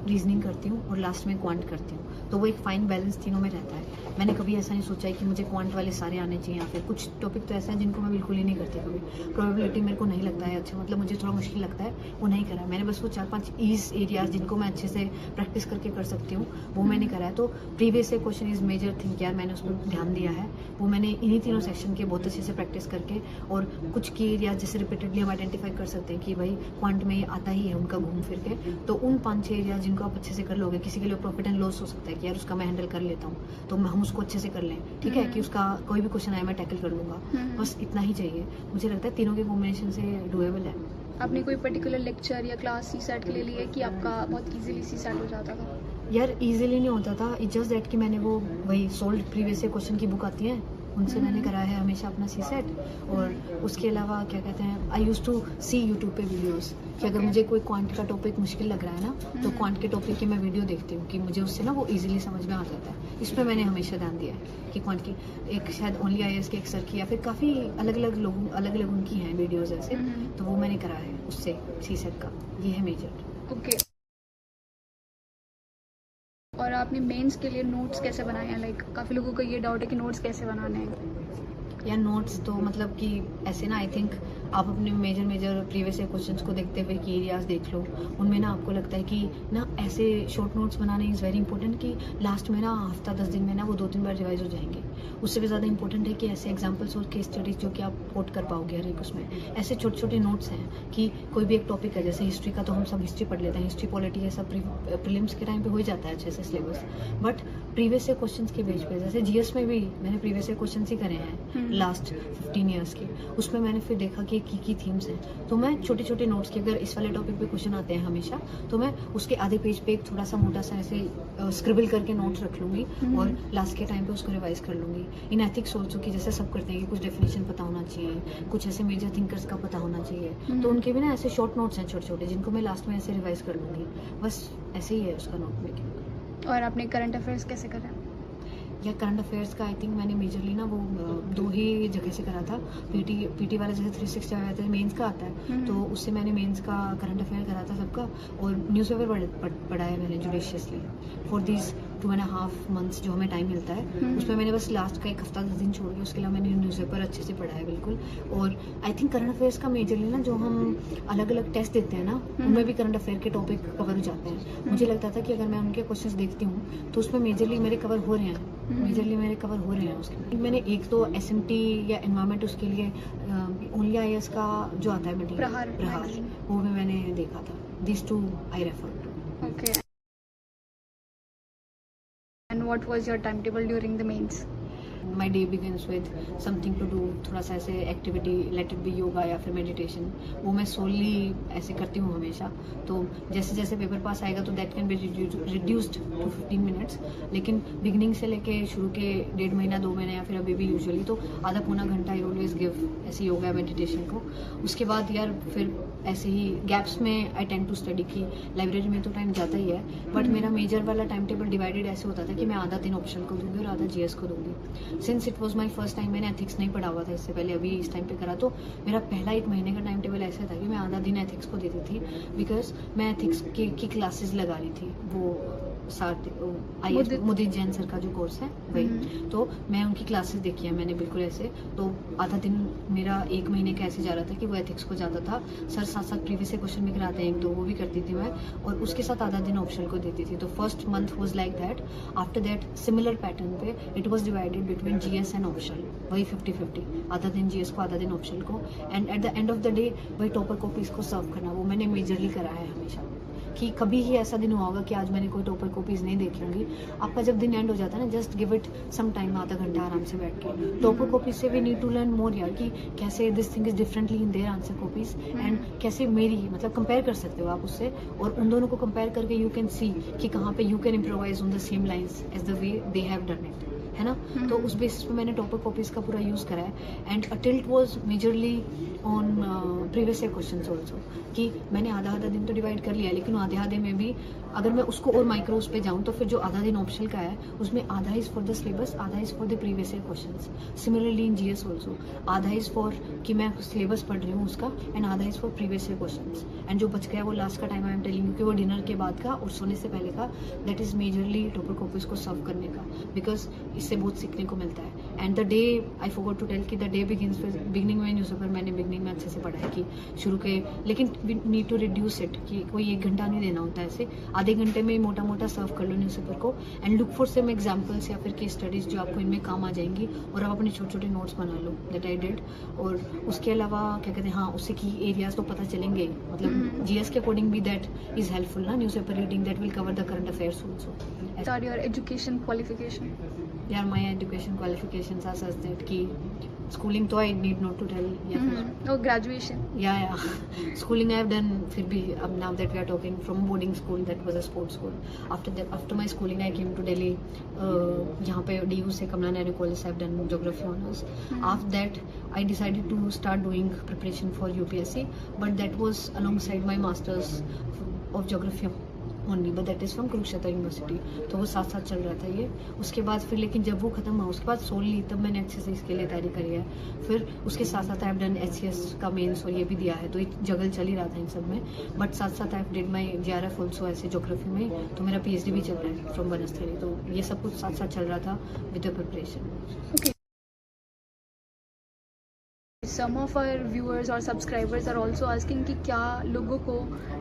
रीजनिंग करती हूँ और लास्ट में क्वांट करती हूँ। तो वो एक फाइन बैलेंस तीनों में रहता है। मैंने कभी ऐसा नहीं सोचा है कि मुझे क्वांट वाले सारे आने चाहिए, या फिर कुछ टॉपिक तो ऐसे हैं जिनको मैं बिल्कुल ही नहीं करती। कभी प्रोबेबिलिटी मेरे को नहीं लगता है अच्छा, मतलब मुझे थोड़ा मुश्किल लगता है, वो नहीं करा। मैंने बस वो 4-5 ईज एरियाज जिनको मैं अच्छे से प्रैक्टिस करके कर सकती हूँ वो मैंने करा है। तो previous question is major thing यार, मैंने उस पर ध्यान दिया है। वो मैंने इन्हीं तीनों सेक्शन के बहुत अच्छे से प्रैक्टिस करके, और कुछ की एरियाज जैसे रिपीटेडली हम आइडेंटिफाई कर सकते हैं कि भाई क्वांट में आता ही है उनका घूम फिर के, तो उन 5-6 एरियाज जिनको आप अच्छे से कर लोगे। किसी के लिए प्रॉफिट एंड लॉस हो सकता है कि यार उसका मैं हैंडल कर लेता हूँ, तो हम उसको अच्छे से कर लें, ठीक है, कि उसका कोई भी क्वेश्चन आए मैं टैकल कर लूँगा। बस इतना ही चाहिए। मुझे लगता है तीनों के कॉम्बिनेशन से डुएबल है। आपने कोई पर्टिकुलर लेक्चर या क्लास सी सेट के लिए ली है कि आपका बहुत इजीली सी सेट हो जाता था? यार इजीली नहीं होता था, इट जस्ट दैट कि मैंने वो वही सोल्ड प्रीवियस क्वेश्चन की बुक आती है उनसे मैंने कराया है हमेशा अपना सी सेट। और उसके अलावा क्या कहते हैं, आई यूज टू सी यूट्यूब पे वीडियोस कि अगर मुझे कोई क्वांट का टॉपिक मुश्किल लग रहा है ना, तो क्वांट के टॉपिक की मैं वीडियो देखती हूँ कि मुझे उससे ना वो इजीली समझ में आ जाता है। इस पर मैंने हमेशा ध्यान दिया है कि क्वांट की एक शायद ओनली IAS के एक सर की या फिर काफ़ी अलग अलग उनकी हैं वीडियोज़ ऐसे, तो वो मैंने करा है उससे सी सेट का। ये है मेजर। ओके। और आपने मेंस के लिए नोट्स कैसे बनाए हैं? लाइक काफ़ी लोगों को ये डाउट है कि नोट्स कैसे बनाने हैं। या नोट्स तो मतलब कि ऐसे ना, आई थिंक आप अपने मेजर प्रीवियस क्वेश्चंस को देखते हुए की एरियाज देख लो, उनमें ना आपको लगता है कि ना ऐसे शॉर्ट नोट्स बनाने इज़ वेरी इंपॉर्टेंट कि लास्ट में ना हफ्ता 10 दिन में ना वो 2-3 बार रिवाइज हो जाएंगे। उससे भी ज़्यादा इंपॉर्टेंट है कि ऐसे एग्जाम्पल्स और केस स्टडीज जो कि आप कोट कर पाओगे हर एक उसमें। ऐसे छोटे छोटे नोट्स हैं कि कोई भी एक टॉपिक है, जैसे हिस्ट्री का तो हम सब हिस्ट्री पढ़ लेते हैं, हिस्ट्री पॉलिटी ये सब प्रीलिम्स के टाइम पे हो ही जाता है अच्छे से सिलेबस। बट प्रीवियस क्वेश्चन के बेस पे जैसे GS में भी मैंने प्रीवियस क्वेश्चन ही करे हैं लास्ट 15 ईयर्स के, उसमें मैंने फिर देखा कि की थीम्स हैं। तो मैं छोटे छोटे नोट्स के, अगर इस वाले टॉपिक पे क्वेश्चन आते हैं हमेशा, तो मैं उसके आधे पेज पे एक थोड़ा सा मोटा सा ऐसे स्क्रिबल करके नोट्स रख लूँगी और लास्ट के टाइम पे उसको रिवाइज कर लूँगी। इन एथिक्स सोचो कि जैसे सब करते हैं कि कुछ डेफिनेशन पता होना चाहिए, कुछ ऐसे मेजर थिंकर्स का पता होना चाहिए, तो उनके भी ना ऐसे शॉर्ट नोट्स हैं छोटे छोटे जिनको मैं लास्ट में ऐसे रिवाइज कर लूँगी। बस ऐसे ही है उसका नोट मेकिंग। और आपने करंट अफेयर्स कैसे करा? या करंट अफेयर्स का आई थिंक मैंने मेजरली ना वो 2 ही जगह से करा था। पीटी वाला जैसे 360 आता है, मेंस का आता है, तो उससे मैंने मेंस का करंट अफेयर करा था सबका। और न्यूज़पेपर पढ़ा है मैंने जुडिशियसली फॉर दिस 2.5 मंथ्स जो हमें टाइम मिलता है, उसमें मैंने बस लास्ट का एक हफ्ता 10 दिन छोड़ के उसके अलावा मैंने न्यूज़पेपर अच्छे से पढ़ा है बिल्कुल। और आई थिंक करंट अफेयर्स का मेजरली ना जो हम अलग अलग टेस्ट देते हैं ना, उनमें भी करंट अफेयर के टॉपिक कवर हो जाते हैं। मुझे लगता था कि अगर मैं उनके क्वेश्चंस देखती हूँ तो उसमें मेजरली मेरे कवर हो रहे हैं, उसके। मैंने एक तो SMT या एनवायरमेंट उसके लिए ओनली IAS का जो आता है मटीरियल प्रहार, वो भी मैंने देखा था। This 2 I refer to. Okay. And what was your time table during the mains? My day begins with something to do, थोड़ा सा ऐसे activity, let it be yoga या फिर मेडिटेशन, वो मैं सोलली ऐसे करती हूँ हमेशा। तो जैसे जैसे पेपर पास आएगा तो that can be reduced to 15 minutes, लेकिन बिगनिंग से लेके शुरू के 1.5 महीना 2 महीने या फिर अभी भी यूजुअली तो आधा पौना घंटा आई ऑलवेज गिव ऐसे योगा मेडिटेशन को। उसके बाद यार फिर ऐसे ही गैप्स में आई टेंड टू स्टडी की लाइब्रेरी में तो टाइम जाता ही है, बट मेरा मेजर वाला टाइम टेबल डिवाइडेड ऐसे होता था कि मैं आधा दिन ऑप्शन को दूंगी और आधा जीएस को दूंगी। Since it was my first time, मैंने एथिक्स नहीं पढ़ा हुआ था इससे पहले, अभी इस टाइम पे करा, तो मेरा पहला 1 महीने का टाइम टेबल ऐसा था कि मैं आधा दिन एथिक्स को देती थी, बिकॉज मैं एथिक्स की क्लासेस लगा रही थी, वो मुदित जैन सर का जो कोर्स है वही, तो मैं उनकी क्लासेस देखी है मैंने बिल्कुल ऐसे। तो आधा दिन मेरा 1 महीने का ऐसे जा रहा था कि वो एथिक्स को जाता था, सर साथ साथ प्रीवियस क्वेश्चन भी कराते हैं 1-2, वो भी करती थी मैं, और उसके साथ आधा दिन ऑप्शनल को देती थी। तो first month was like that. After that similar pattern पे it was divided between GS and optional, वही 50-50, आधा दिन जीएस को आधा दिन ऑप्शनल को, and eight the end of the day वही टॉपर कॉपीज को सर्व करना, वो मैंने मेजरली करा है हमेशा। कि कभी ही ऐसा दिन हुआ होगा कि आज मैंने कोई टॉपर कॉपीज नहीं देखी होंगी। आपका जब दिन एंड हो जाता है ना, just give it some time, आधा घंटा आराम से बैठ के टॉपर कॉपीज से we need to learn more यार, कि कैसे this thing is differently in their answer copies, and कैसे मेरी मतलब कंपेयर कर सकते हो आप उससे, और उन दोनों को कंपेयर करके यू कैन सी कि कहाँ पे you can improvise on the same lines as the way they have done it, है ना। तो उस बेसिस पे मैंने टॉपर कॉपीज का पूरा यूज़ करा है, and tilt was majorly on previous year questions also, कि मैंने आधा दिन तो डिवाइड कर लिया, लेकिन आधे में भी अगर मैं उसको और माइक्रोस पे जाऊँ तो फिर जो आधा दिन ऑप्शनल का है उसमें आधा इज फॉर द सिलेबस, आधा is for the previous year questions. Similarly in GS also आधा इज फॉर कि मैं सिलेबस पढ़ रही हूँ उसका, एंड आधा is for previous year questions, and जो बच गया वो लास्ट का time I am telling you कि वो डिनर के बाद का और सोने से पहले का, that is majorly topper copies को सर्व करने का, बिकॉज इससे बहुत सीखने को मिलता है। And the day I forgot to tell कि the day begins with beginning में न्यूज़पेपर, मैंने बिगनिंग में अच्छे से पढ़ा है कि शुरू के, लेकिन we need to reduce it, कि कोई 1 घंटा नहीं देना होता है, ऐसे आधे घंटे में मोटा मोटा सर्व कर लो न्यूज़पेपर को, and look for same examples या फिर केस स्टडीज जो आपको इनमें काम आ जाएंगी, और आप अपने छोटे छोटे नोट्स बना लो, दैट आई डिड। और उसके अलावा क्या कहते हैं, हाँ उससे की एरियाज तो पता चलेंगे, मतलब जीएस के अकॉर्डिंग भी दैट इज हेल्पफुल ना, newspaper reading that will cover the current affairs also. What are your education qualification? यार my education qualifications are such that कि स्कूलिंग तो I need not to tell, या फिर Or graduation? या schooling I have done, फिर भी अब now that we are talking from boarding school, that was a sports school. After my schooling I came to Delhi, यहाँ पे DU से Kamala Nehru college I have done geography honors. After that I decided to start doing preparation for UPSC, but that was alongside my masters of geography only, but that is from Kurukshetra university, तो वो साथ साथ चल रहा था ये। उसके बाद फिर लेकिन जब वो खत्म हुआ उसके बाद सोलली तब मैंने अच्छे से इसके लिए तैयारी करी है। फिर उसके साथ साथ आई हैव डन HCS का मेंस और ये भी दिया है, तो एक जगल चल ही रहा था इन सब में, बट साथ साथ I have did my JRF also ऐसे ज्योग्राफी में, तो मेरा PhD भी चल रहा है फ्रॉम बनस्थली, तो ये सब कुछ साथ साथ चल रहा था with the preparation. Okay. Some of our viewers और subscribers are also asking कि क्या लोगों को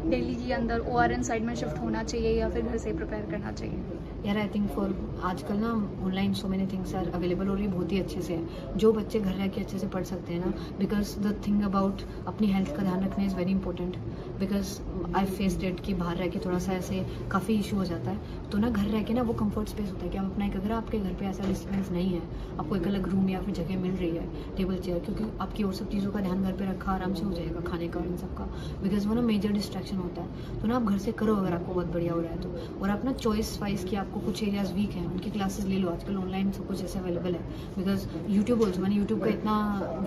दिल्ली के अंदर ORN साइड में शिफ्ट होना चाहिए या फिर घर से प्रिपेयर करना चाहिए? यार आई थिंक फॉर आजकल ना online so many things are available, और ये बहुत ही अच्छे से है, जो बच्चे घर रह के अच्छे से पढ़ सकते हैं ना, बिकॉज द थिंग अबाउट अपनी हेल्थ का ध्यान रखना is very important, because I faced it कि बाहर रह के थोड़ा सा ऐसे काफ़ी इशू हो जाता है, तो ना घर रह के ना वो कंफर्ट स्पेस होता है कि आप अपना एक, अगर आपके घर पे ऐसा डिस्टर्बेंस नहीं है, आपको एक अलग रूम या फिर जगह मिल रही है, टेबल चेयर, क्योंकि आपकी और सब चीज़ों का ध्यान घर पे रखा आराम से हो जाएगा, खाने का और इन सब का, बिकॉज वो ना मेजर डिस्ट्रैक्शन होता है, तो ना आप घर से करो अगर आपको बहुत बढ़िया हो रहा है तो। और आप ना चॉइस वाइज कि आपको कुछ एरियाज वीक हैं उनकी क्लासेस ले लो, आजकल ऑनलाइन सब कुछ ऐसे अवेलेबल है, बिकॉज यूट्यूब ऑल्सो, मैंने यूट्यूब का इतना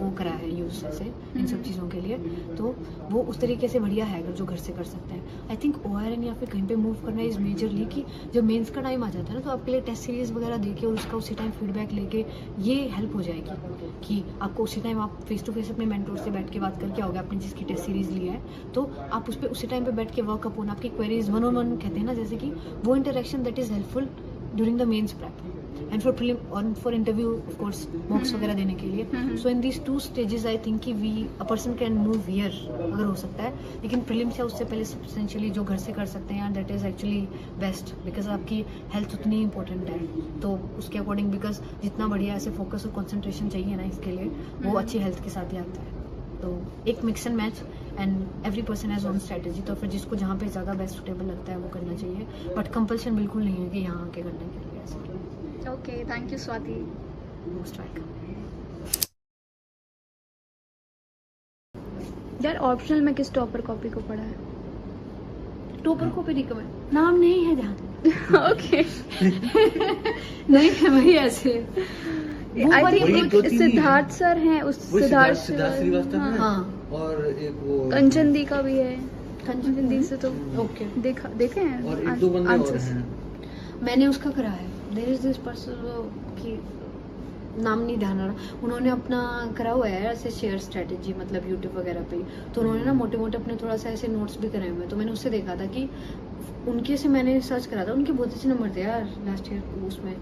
वो करा है यूज़ ऐसे इन सब चीज़ों के लिए, तो वो उस तरीके से बढ़िया है अगर जो घर से कर सकते हैं। आई थिंक ORN या फिर कहीं पे मूव करना इज़ मेजरली कि जब मेंस का टाइम आ जाता है ना, तो आपके लिए टेस्ट सीरीज वगैरह देके और उसका उसी टाइम फीडबैक लेके ये हेल्प हो जाएगी कि आपको उसी टाइम आप फेस टू फेस अपने मेंटोर से बैठ के बात करके आओगे, आपने जिसकी टेस्ट सीरीज लिया है, तो आप उस पर उसी टाइम पे बैठ के वर्क अप होना, आपकी क्वेरीज 1-on-1 कहते हैं ना, जैसे कि वो interaction that is helpful during the mains prep and for prelim और for interview of course mocks वगैरह देने के लिए। So in these 2 stages I think कि a person can move here अगर हो सकता है, लेकिन प्रीलिम्स या उससे पहले सब्सटेंशियली जो घर से कर सकते हैं, that is actually best, because आपकी हेल्थ उतनी इंपॉर्टेंट है, तो उसके अकॉर्डिंग बिकॉज जितना बढ़िया ऐसे फोकस और कॉन्सेंट्रेशन चाहिए ना इसके लिए, वो अच्छी हेल्थ के साथ ही आता है। तो एक mix and match, and every person has own strategy, तो फिर जिसको जहाँ पे ज़्यादा बेस्ट सुटेबल लगता है वो करना चाहिए, बट कंपल्शन बिल्कुल नहीं है कि यहाँ आके करने के लिए ऐसे। Okay, thank you Swati. वो स्ट्राइक। यार ऑप्शनल में किस टॉपर कॉपी को पढ़ा है? टॉपर को भी रिकमेंड नाम नहीं है ध्यान। ओके नहीं है भाई ऐसे। वो आई वाली थिंक वही एक दो तीन ही सिद्धार्थ सर हैं, उस वो सिद्धार्थ सिद्धार्थ श्रीवास्तव है हाँ और एक वो कंचन दी का भी है। कंचन कंचन दी से तो ओके। देखे हैं और एक दो बंदे और answers? हैं। मैंने उसका करा है, देयर इज दिस पर्सन की नाम नहीं ध्यान आ रहा, उन्होंने अपना करा हुआ है ऐसे शेयर स्ट्रेटेजी, मतलब यूट्यूब वगैरह पे। तो उन्होंने ना मोटे मोटे अपने थोड़ा सा ऐसे नोट्स भी कराए हुए हैं। तो मैंने उससे देखा था कि उनके से मैंने सर्च करा था, उनके बहुत अच्छे नंबर थे यार लास्ट ईयर उसमें।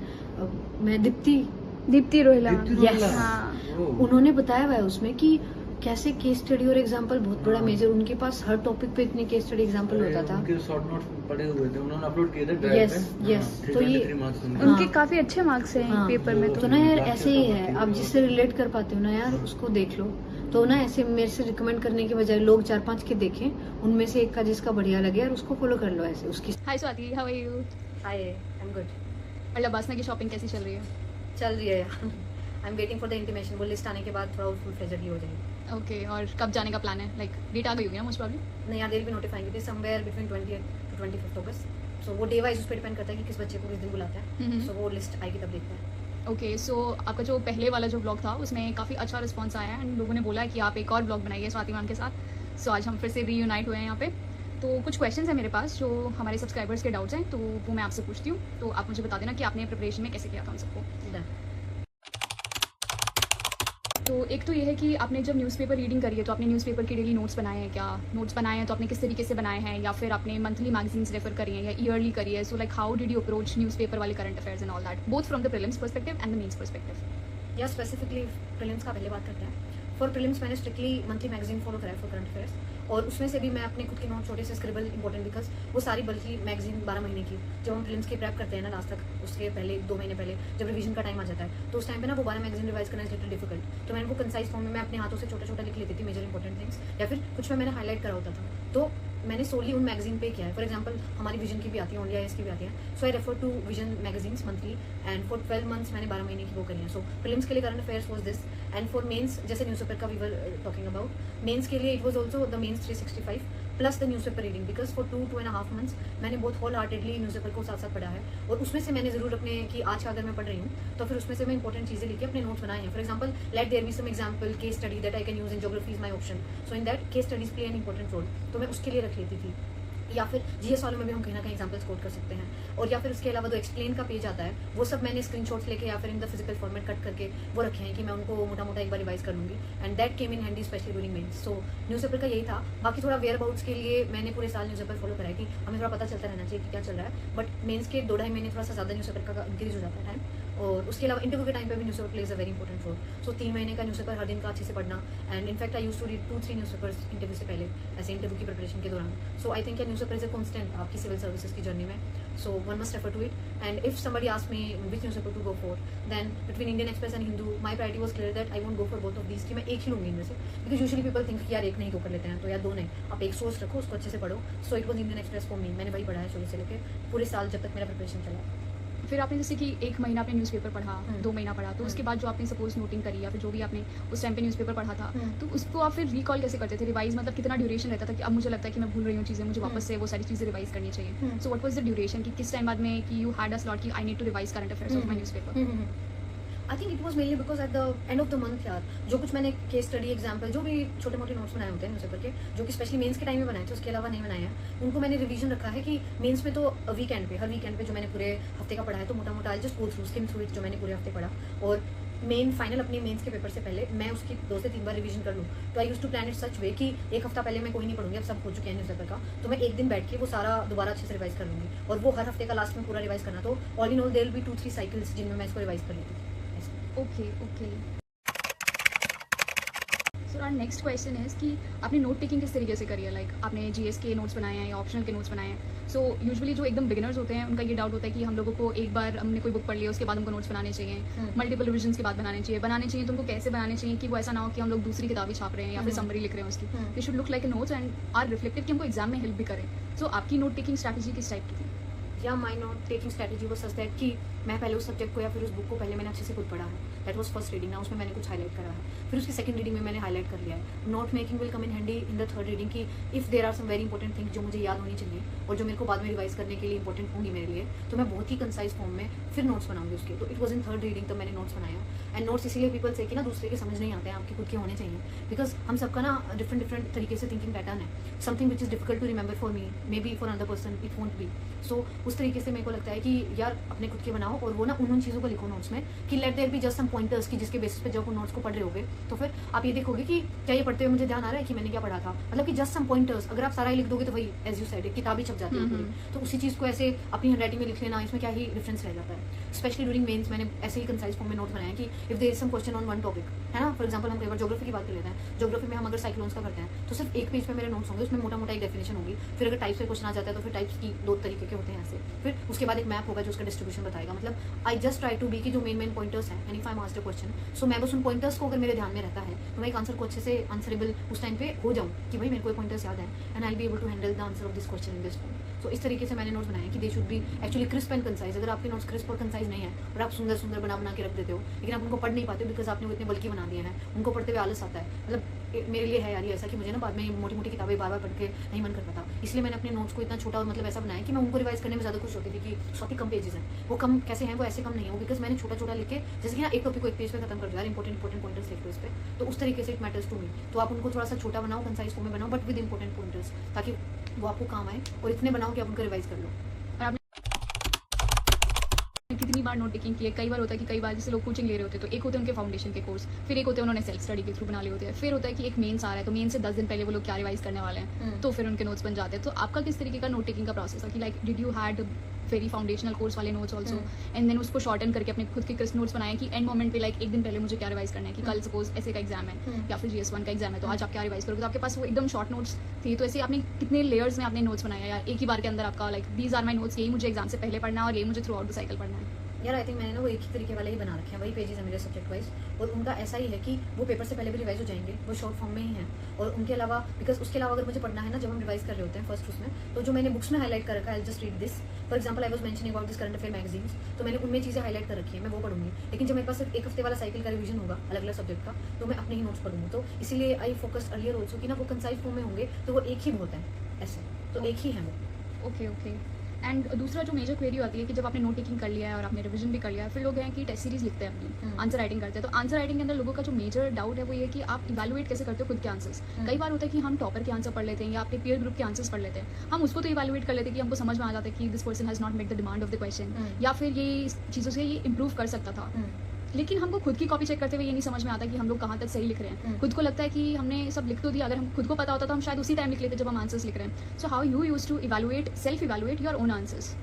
मैं दीप्ति रोहिला। दीप्ति Yes. रोहिला। हाँ। ओह। उन्होंने बताया हुआ है उसमें कि कैसे केस स्टडी और एग्जाम्पल बहुत बड़ा मेजर, उनके पास हर टॉपिक पे इतने केस स्टडी एग्जाम्पल होता था। उनके शॉर्ट नोट्स पड़े हुए थे, उन्होंने अपलोड किए थे ड्राइव Yes, पे। yes. हाँ, तो ये 323 मार्क्स उनके। उनके हाँ। काफी अच्छे मार्क्स हैं हाँ। पेपर में तो तो। ना यार बात ऐसे ही करता है, हूँ आप कि- जिससे रिलेट कर पाते हो ना यार उसको देख लो। तो ना ऐसे मेरे से रिकमेंड करने के बजाय लोग 4-5 के देखें, उनमें से एक का जिसका बढ़िया लगे यार उसको फॉलो कर लो ऐसे उसकी। Hi Swati, how are you? Hi, I am good. और लबासना की शॉपिंग कैसी चल रही है? चल रही है यार। I am waiting for the intimation, वो लिस्ट आने के बाद थोड़ा फुल फ्लेजेडली हो जाएगी। ओके, और कब जाने का प्लान है? लाइक डेट आ गई होगी ना मोस्ट प्रॉब्ली? नहीं यार, देर भी नोटिफाइंग थी समवेयर बिटवीन 20 to 25 अगस्त। सो वो डे वाइज उस पर डिपेंड करता है कि किस बच्चे को किस दिन बुलाता है। सो वो लिस्ट आएगी तब देखते हैं। ओके, सो आपका जो पहले वाला जो ब्लॉग था उसमें काफ़ी अच्छा रिस्पांस आया है एंड लोगों ने बोला है कि आप एक और ब्लॉग बनाइए स्वाति मैम के साथ। सो आज हम फिर से रीयूनाइट हुए हैं यहाँ पे। तो कुछ क्वेश्चंस हैं मेरे पास जो हमारे सब्सक्राइबर्स के डाउट्स हैं, तो वो मैं आपसे पूछती हूँ। तो आप मुझे बता देना कि आपने प्रिपरेशन में कैसे किया था उन सबको। Done. तो एक तो ये है कि आपने जब न्यूज़पेपर रीडिंग करी है तो आपने न्यूज़पेपर के डेली नोट्स बनाए हैं क्या? नोट्स बनाए हैं तो आपने किस तरीके से बनाए हैं, या फिर आपने मंथली मैगजीन्स रेफर करी हैं या ईयरली करी है? So like how did you approach newspaper वाले current affairs and all that, both from the prelims perspective and the mains perspective? या स्पेसिफिकली प्रीलिम्स का पहले बात करते हैं। फॉर प्रीलिम्स मैंने स्ट्रिक्टली मंथली मैगजीन फॉलो कराया फॉर करंट अफेयर्स, और उसमें से भी मैं अपने खुद के नोट छोटे से स्क्रिबल इंपॉर्टेंट, बिकॉज वो सारी बल्कि मैगजीन 12 महीने की, जब हम प्रीलिम्स की प्रेप करते हैं ना लास्ट तक, उसके पहले 2 महीने पहले जब रिवीजन का टाइम आ जाता है, तो उस टाइम पे ना वो 12 मैगजीन रिवाइज करना इज लिटिल डिफिकल्ट। तो मैंने वो कंसाइज फॉर्म में मैं अपने हाथों से छोटा छोटा लिख लेती थी मेजर इंपॉर्टेंट थिंग्स, या फिर कुछ में मैंने हाईलाइट करा होता था। तो मैंने सोली उन मैगजीन पे किया है। फॉर एग्जांपल हमारी विजन की भी आती है, ओनली आईएएस की भी आती है। So I refer to vision magazines monthly, and for 12 months मैंने 12 महीने की वो करी है। सो प्रीलिम्स के लिए current affairs was this, and for mains जैसे न्यूज़पेपर का we were talking about, mains के लिए it was also the mains 365 plus the newspaper reading, because for 2.5 months मैंने बहुत होल हार्टेडली न्यूज़पेपर को साथ साथ पढ़ा है। और उसमें से मैंने जरूर अपने कि आज का अगर मैं पढ़ रही हूँ तो फिर उसमें से मैं इंपॉर्टेंट चीज़ें लेके अपने नोट्स बनाए हैं। For example let there be some example case study that I can use in geography is my option, so in that case studies play an important role, तो मैं उसके लिए रख लेती थी। या फिर जीएस वालों में भी हम कहीं ना कहीं एग्जाम्पल्स कोट कर सकते हैं। और या फिर उसके अलावा जो एक्सप्लेन का पेज आता है वो सब मैंने स्क्रीनशॉट्स लेके या फिर in the physical format cut करके वो रखे हैं कि मैं उनको मोटा मोटा एक बार रिवाइज कर लूँगी, and that came in handy specially during mains. So newspaper का यही था। बाकी थोड़ा वेयर अबाउट्स के लिए मैंने पूरे साल न्यूज़पेपर फॉलो कराई कि हमें थोड़ा पता चलता रहना चाहिए कि क्या चल रहा है। बट मेंस के 2-2.5 महीने थोड़ा सा ज़्यादा न्यूज़पेपर का इंक्रीज हो जाता है टाइम। और उसके अलावा इंटरव्यू के टाइम पे भी newspaper plays a very important role. So 3 महीने का न्यूज़पेपर हर दिन का अच्छे से पढ़ना, and in fact I use to read 2-3 newspapers interview से पहले, ऐसे इंटरव्यू की प्रिपरेशन के दौरान। So I think newspaper is a constant आपकी सिविल सर्विसेज की जर्नी में। So one must refer to it, and if somebody asks me which newspaper to go for, then between Indian Express and Hindu my priority was clear that I won't go for both of these, कि मैं एक ही लूंगी इनमें से। Because usually people think कि यार एक नहीं दो कर लेते हैं, तो यार 2 नहीं, आप एक सोर्स रखो, उसको अच्छे से पढ़ो। So it was Indian express for me, मैंने वही पढ़ा है शुरू से लेकर पूरे साल जब तक मेरा प्रिपरेशन चला। फिर आपने जैसे कि 1 महीना आपने न्यूज़पेपर पढ़ा, 2 महीना पढ़ा, तो उसके बाद जो आपने सपोज नोटिंग करी या फिर जो भी आपने उस टाइम पे न्यूज़पेपर पढ़ा था, तो उसको आप फिर रिकॉल कैसे करते थे? रिवाइज मतलब कितना ड्यूरेशन रहता था कि अब मुझे लगता है कि मैं भूल रही हूँ चीज़ें, मुझे वापस से वो सारी चीज़ें रिवाइज करनी चाहिए? So what was the duration कि किस टाइम बाद में कि यू हैड अ स्लॉट कि I need to revise current affairs of my newspaper? I think it was mainly because at the end of the month यार, जो कुछ मैंने केस स्टडी एग्जाम्पल जो भी छोटे मोटे नोट्स बनाए होते हैं न्यूज़पेपर के, जो कि स्पेशली मेंस के टाइम में बनाए थे, उसके अलावा नहीं बनाए हैं, उनको मैंने रिवीजन रखा है कि मेंस में तो वीकेंड पे, हर वीकेंड पे जो मैंने पूरे हफ्ते का पढ़ा है, तो मोटा मोटा I just go through skim through it जो मैंने पूरे हफ्ते पढ़ा। और मेन फाइनल अपने मेंस के पेपर से पहले मैं उसकी 2 से 3 बार रिवीजन कर लूँ। तो I use to plan it such way कि एक हफ्ता पहले मैं कोई नहीं पढ़ूंगी, अब सब हो चुके हैं न्यूज़पेपर का, तो मैं एक दिन बैठ के वो सारा दोबारा अच्छे से रिवाइज कर लूँगी, और वो हर हफ्ते का लास्ट में पूरा रिवाइज करना। तो all in all there will be 2-3 cycles जिनमें मैं इसको रिवाइज कर लेती थी। Okay. So our next question is कि आपने नोट टेकिंग किस तरीके से करी है? लाइक आपने जीएस के नोट्स बनाए हैं या ऑप्शनल के नोट्स बनाए हैं? सो यूजुअली जो एकदम बिगिनर्स होते हैं उनका ये डाउट होता है कि हम लोगों को एक बार हमने कोई बुक पढ़ लिया उसके बाद हमको नोट्स बनाने चाहिए, मल्टीपल रिविजन्स के बाद बनाने चाहिए तो उनको कैसे बनाने चाहिए कि वो ऐसा ना हो कि हम लोग दूसरी किताबें छाप रहे हैं या फिर समरी लिख रहे हैं उसकी। They should look like a notes and are reflected कि हमको एग्जाम में हेल्प भी करें। सो आपकी नोट टेकिंग स्ट्रैटेजी किस टाइप की थी? या माई नोट टेकिंग स्ट्रैटेजी वो सच दैट कि मैं पहले उस सब्जेक्ट को या फिर उस बुक को पहले मैंने अच्छे से खुद पढ़ा है, दैट वाज फर्स्ट रीडिंग ना, उसमें मैंने कुछ हाईलाइट करा है, फिर उसकी सेकंड रीडिंग में मैंने हाईलाइट कर लिया है। Note making will come in handy in the third reading की if there are some very important things जो मुझे याद होनी चाहिए और जो मेरे को बाद में रिवाइज करने के लिए इंपॉर्टेंट होंगी मेरे लिए, तो मैं बहुत ही कंसाइज फॉर्म में फिर नोट्स बनाऊंगी उसके। तो it was in third reading तब मैंने नोट्स बनाया। एंड नोट्स इसीलिए पीपल से कि ना दूसरे के समझ नहीं आते हैं, आपके खुद के होने चाहिए, बिकॉज हम सबका ना डिफरेंट तरीके से थिंकिंग पैटर्न है। Something which is difficult to remember for me maybe for another person it won't be. So उस तरीके से मेरे को लगता है कि यार अपने खुद के बनाओ और वो ना उन चीज़ों को लिखो नोट्स में कि let there be just some pointers की जिसके बेसिस पे जब वो नोट्स को पढ़ रहे होगे तो फिर आप ये देखोगे कि क्या ये पढ़ते हुए मुझे ध्यान आ रहा है कि मैंने क्या पढ़ा था, मतलब कि जस्ट सम पॉइंटर्स। अगर आप सारा ही लिख दोगे तो वही एज यू सेड एक किताब ही छप जाती है, तो उसी चीज़ को ऐसे अपनी हैंडराइटिंग में लिख लेना, इसमें क्या ही डिफरेंस रह जाता है। स्पेशली ड्यूरिंग मेन्स मैंने ऐसे ही कंसाइज फॉर्म में नोट बनाया कि if there is some question on one topic, है ना, फॉर एग्जाम्पल हम कई बार ज्योग्राफी की बात कर लेते हैं, ज्योग्राफी में हम अगर साइक्लोन्स का करते हैं तो सिर्फ एक पेज पे मेरे नोट्स होंगे, उसमें मोटा मोटा एक डेफिनेशन होगी, फिर अगर टाइप्स पे क्वेश्चन आ जाता है तो फिर टाइप्स की 2 तरीके के होते हैं ऐसे, फिर उसके बाद एक मैप होगा जो उसका डिस्ट्रीब्यूशन बताएगा। मतलब I just try to be कि जो मेन पॉइंटर्स हैं, and if I am asked a question so मैं बस उन पॉइंटर्स को अगर मेरे ध्यान में रहता है तो मैं एक आंसर को अच्छे से आंसरेबल उस टाइम पे हो जाऊँ कि भाई मेरे को पॉइंटर्स याद है and I be able to handle the answer of this question in this form. So इस तरीके से मैंने नोट्स बनाया कि they should be actually crisp and concise. अगर आपके नोट्स क्रिस्प और कंसाइज नहीं है और आप सुंदर सुंदर बना के रख देते हो लेकिन आप उनको पढ़ नहीं पाते बिकॉज आपने वो इतने बल्कि बना दिए हैं, उनको पढ़ते हुए आलस आता है। मतलब मेरे लिए है यार ये ऐसा कि मुझे ना बाद में मोटी मोटी किताबें बार बार पढ़ के नहीं मन करता था, इसलिए मैंने अपने नोट्स को इतना छोटा और मतलब ऐसा बनाया कि मैं उनको रिवाइज करने में ज़्यादा खुश होती थी कि स्वाति कम पेजेस हैं, वो कम कैसे हैं, वो ऐसे कम नहीं है, वो बिकॉज मैंने छोटा छोटा लिख के जैसे कि ना एक टॉपिक को एक पेज पे खत्म कर दिया, इंपॉर्टेंट पॉइंटर्स लिख दो इस पे, तो उस तरीके से इट मैटर्स टू मी। तो आप उनको थोड़ा सा छोटा बनाओ, कंसाइज फॉर्म में बनाओ बट विद इंपॉर्टेंट पॉइंटर्स, ताकि वो आपको काम आए, और इतने बनाओ कि आप उनको रिवाइज कर लो। कितनी बार नोट टेकिंग की है, कई बार होता है कि कई बार जैसे लोग कोचिंग ले रहे होते हैं तो एक होते हैं उनके फाउंडेशन के कोर्स, फिर एक होते हैं उन्होंने सेल्फ स्टडी के थ्रू बना लिए होते हैं, फिर होता है कि एक मेंस आ रहा है तो मेन से 10 दिन पहले वो लोग क्या रिवाइज करने वाले हैं तो फिर उनके नोट्स बन जाते हैं। तो आपका किस तरीके का नोट टेकिंग का प्रोसेस है कि like did you had very foundational course वाले नोट्स ऑल्सो एंड देन उसको शॉर्टन करके अपने खुद के क्रिस्प नोट्स बनाए कि एंड मोमेंट पे लाइक एक दिन पहले मुझे क्या रिवाइज करना है कि कल सपोज ऐसे का एग्जाम है या फिर GS1 का एग्जाम है तो आज आप क्या रिवाइज करोगे, तो आपके पास वो एकदम शॉर्ट नोट्स थी, तो ऐसे आपने कितने लेयर्स में आपने नोट्स बनाया यार एक ही बार के अंदर आपका like these are my notes, यही मुझे एग्जाम से पहले पढ़ना है और यही मुझे थ्रू आउट द साइकिल पढ़ना है। यार आई थिंक मैंने ना वो एक ही तरीके वाले ही बना रखे हैं, वही पेजेस है मेरे सब्जेक्ट वाइज, और उनका ऐसा ही है कि वो पेपर से पहले भी रिवाइज हो जाएंगे, वो शॉर्ट फॉर्म में ही है। और उनके अलावा बिकॉज उसके अलावा अगर मुझे पढ़ना है ना जब हम रिवाइज कर रहे होते हैं फर्स्ट उसमें, तो जो मैंने बुक्स में हाईलाइट कर रखा है, just read this for example I was mentioning about this current affair magazines, तो मैंने उनमें चीज़ें हाईलाइट कर रखी है, मैं वो पढ़ूंगी। लेकिन जब मेरे पास सिर्फ एक हफ्ते वाला साइकिल का रिवीजन होगा अलग अलग सब्जेक्ट का, तो मैं अपने ही नोट्स पढ़ूंगी। तो इसीलिए आई फोकस अर्लियर ऑल्सो कि ना वो कंसाइज फॉर्म में होंगे तो वो एक ही बहुत है, ऐसे तो एक ही है वो। ओके एंड दूसरा जो मेजर क्वेरी आती है कि जब आपने नोट टेकिंग कर लिया है और आपने रिवीजन भी कर लिया है, फिर लोग हैं कि टेस्ट सीरीज लिखते हैं अपनी, आंसर राइटिंग करते हैं, तो आंसर राइटिंग के अंदर लोगों का जो मेजर डाउट है वो ये कि आप इवैल्यूएट कैसे करते हो खुद के आंसर्स। कई बार होता है कि हम टॉपर के आंसर पढ़ लेते हैं या अपने पीयर ग्रुप के आंसर्स पढ़ लेते हैं, हम उसको तो इवैल्यूएट कर लेते हैं कि हमको समझ में आ जाता है कि this person has not met the demand of the question या फिर ये चीज़ों से ये इंप्रूव कर सकता था, लेकिन हमको खुद की कॉपी चेक करते हुए ये नहीं समझ में आता कि हम लोग कहाँ तक सही लिख रहे हैं। खुद को लगता है कि हमने सब लिख तो दिया, अगर हम खुद को पता होता तो हम शायद उसी टाइम लिख लेते जब हम आंसर्स लिख रहे हैं। So how you used to evaluate self evaluate your own answers?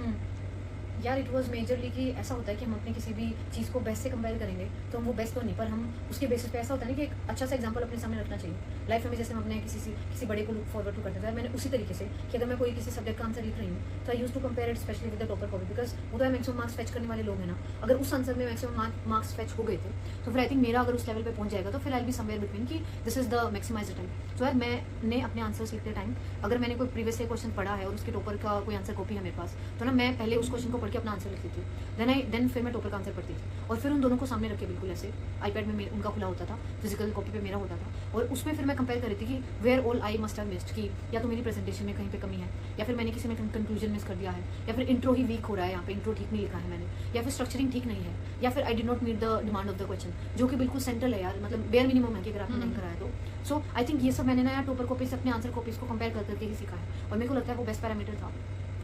यार इट वॉज मेजरली कि ऐसा होता है कि हम अपने किसी भी चीज़ को बेस्ट से कंपेयर करेंगे तो हम वो बेस्ट तो नहीं, पर हम उसके बेसिस पे ऐसा होता है ना कि एक अच्छा सा एग्जांपल अपने सामने रखना चाहिए लाइफ में। जैसे हम अपने किसी बड़े को लुक फॉरवर्ड टू करते थे, मैंने उसी तरीके से कि अगर मैं कोई किसी सब्जेक्ट का आंसर लिख रही हूँ तो I use to compare it specially with the topper copy, because वो तो मैक्सिमम मार्क्स फेच करने वाले लोग हैं ना। अगर उस आंसर में मैक्सिमम मार्क्स फेच हो गए थे तो फिर आई थिंक मेरा अगर उस लेवल पर पहुंच जाएगा तो फिर आई बी समवेयर बिटवीन कि this is the maximised time. तो यार मैंने अपने आंसर्स लिखते टाइम अगर मैंने कोई प्रीवियस क्वेश्चन पढ़ा है और उसके टॉपर का कोई आंसर कॉपी है मेरे पास, तो ना मैं पहले उस क्वेश्चन को पढ़ के अपना आंसर लिखती थी, देन फिर मैं टॉपर का आंसर पढ़ती थी और फिर उन दोनों को सामने रख के बिल्कुल ऐसे आईपैड में उनका खुला होता था, फिजिकल कॉपी पे मेरा होता था, और उसमें फिर मैं कंपेयर कर रही थी कि where all I must have missed, कि या तो मेरी प्रेजेंटेशन में कहीं पे कमी है, या फिर मैंने किसी में कंक्लूजन मिस कर दिया है, या फिर इंट्रो ही वीक हो रहा है, यहाँ पे इंट्रो ठीक नहीं लिखा है मैंने, या फिर स्ट्रक्चरिंग ठीक नहीं है, या फिर I did not meet the demand of the question, जो कि बिल्कुल सेंट्रल है यार, मतलब बेयर मिनिमम है कि अगर आपने नहीं कराया तो। सो आई थिंक ये सब मैंने ना यार टॉपर कॉपी से अपने आंसर कॉपीज को कंपेयर करके ही सीखा है, और मेरे को लगता है वो बेस्ट पैरामीटर था।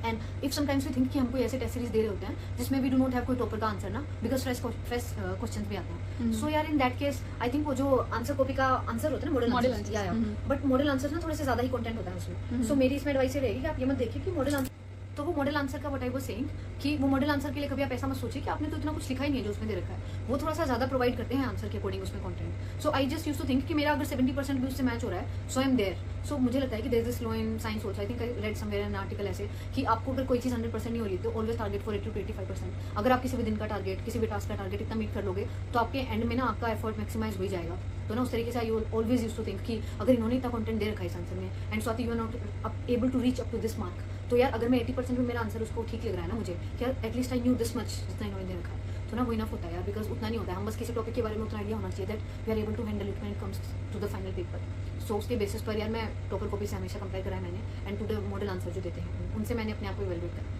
And if sometimes we think कि हमको ऐसे टेस्ट सीरीज दे रहे होते हैं जिसमें वी डू नॉट हैव कोई टॉपर का आंसर ना, बिकॉज फ्रेश क्वेश्चन भी आते हैं। सो यार इन दैट केस आई थिंक वो जो आंसर कॉपी का आंसर होता है ना मॉडल आंसर, या बट मॉडल आंसर ना थोड़े से ज्यादा ही कंटेंट होता है उसमें। सो मेरी इसमें एडवाइस ये रहेगी कि आप ये मत देखिए कि मॉडल आंसर, तो वो मॉडल आंसर का व्हाट आई वाज सेइंग कि वो मॉडल आंसर के लिए कभी आप ऐसा मत सोचिए कि आपने तो इतना कुछ लिखा ही नहीं है जो उसमें दे रखा है, वो थोड़ा सा ज्यादा प्रोवाइड करते हैं आंसर के अकॉर्डिंग उसमें content. So I just used to think कि मेरा अगर 70% भी उससे मैच हो रहा है सो आई एम देयर। सो मुझे लगता है कि there is this law in science also, I think I read somewhere an article ऐसे कि आपको अगर कोई चीज 100% नहीं हो रही तो ऑलवेज टारगेट फॉर 80 to 85%। अगर आप किसी भी दिन का टारगेट, किसी भी टास्क का टारगेट इतना मीट कर लोगे तो आपके एंड में ना आपका एफर्ट मैक्सिमाइज हो ही जाएगा। तो ना उस तरीके से I always use to think कि अगर इन्होंने इतना कंटेंट दे रखा है इस आंसर में and Swati you are not able to reach up to this mark, तो यार अगर मैं 80% में मेरा आंसर उसको ठीक लग रहा है ना मुझे, कि यार at least I knew this much जितना इन्होंने दे रखा है, तो ना वो इनफ होता है यार, बिकॉज उतना नहीं होता है। हम बस किसी टॉपिक के बारे में उतना आइडिया होना चाहिए that we are able to handle it when it comes to the final paper. So उसके बेसिस पर यार मैं टॉपर कॉपी से हमेशा कंपेयर करा है मैंने, and to the model answer जो देते हैं उनसे मैंने अपने आप को इवेलुएट करा।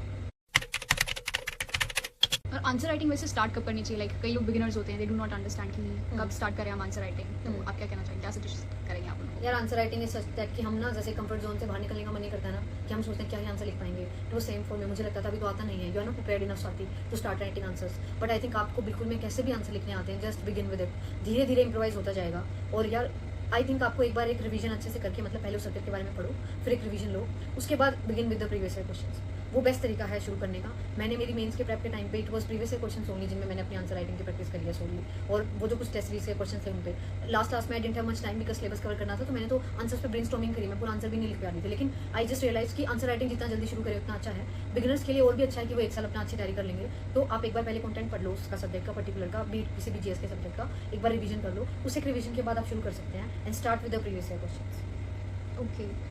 और आंसर राइटिंग वैसे स्टार्ट कब करनी चाहिए? लाइक कई लोग बिगिनर्स होते हैं, दे डू नॉट अंडरस्टैंड कि कब स्टार्ट करें हम आंसर राइटिंग, तो आप क्या कहना चाहेंगे, क्या सजेस्ट करेंगे आप उनको? यार answer writing is such that कि हम ना जैसे कंफर्ट जोन से बाहर निकलने का मन नहीं करता है ना, कि हम सोचते हैं क्या ही आंसर लिख पाएंगे। तो सेम फॉर में मुझे लगता था अभी तो आता नहीं है, you are not prepared enough Swati to start writing answers, but I think आपको बिल्कुल में कैसे भी आंसर लिखने आते हैं, जस्ट बिगिन विद इट, धीरे धीरे इंप्रोवाइज होता जाएगा। और यार आई थिंक आपको एक बार एक रिवीजन अच्छे से करके, मतलब पहले उस सब्जेक्ट के बारे में पढ़ो, फिर एक रिवीजन लो, उसके बाद begin with the previous year questions, वो बेस्ट तरीका है शुरू करने का। मैंने मेरी मेंस के प्रेप के टाइम पे it was previous year questions only जिनमें मैंने अपनी आंसर राइटिंग की प्रैक्टिस करी है सोली, और वो जो कुछ टेस्ट सीरीज के क्वेश्चंस थे उन पे लास्ट में I didn't have much time because syllabus cover करना था, तो मैंने तो आंसर्स पे ब्रेनस्टॉर्मिंग करी, मैं पूरा आंसर भी नहीं लिख पा रही थी। लेकिन आई जस्ट रियलाइज कि आंसर राइटिंग जितना जल्दी शुरू करे उतना अच्छा है, बिगिनर्स के लिए और भी अच्छा है कि वो एक साल अपना अच्छी तैयारी कर लेंगे। तो आप एक बार पहले कंटेंट पढ़ लो उसका सब्जेक्ट का पर्टिकुलर का, भी किसी भी जीएस के सब्जेक्ट का एक बार रिवीजन कर लो, उस एक रिवीजन के बाद आप शुरू कर सकते हैं and start with the previous year questions. Okay,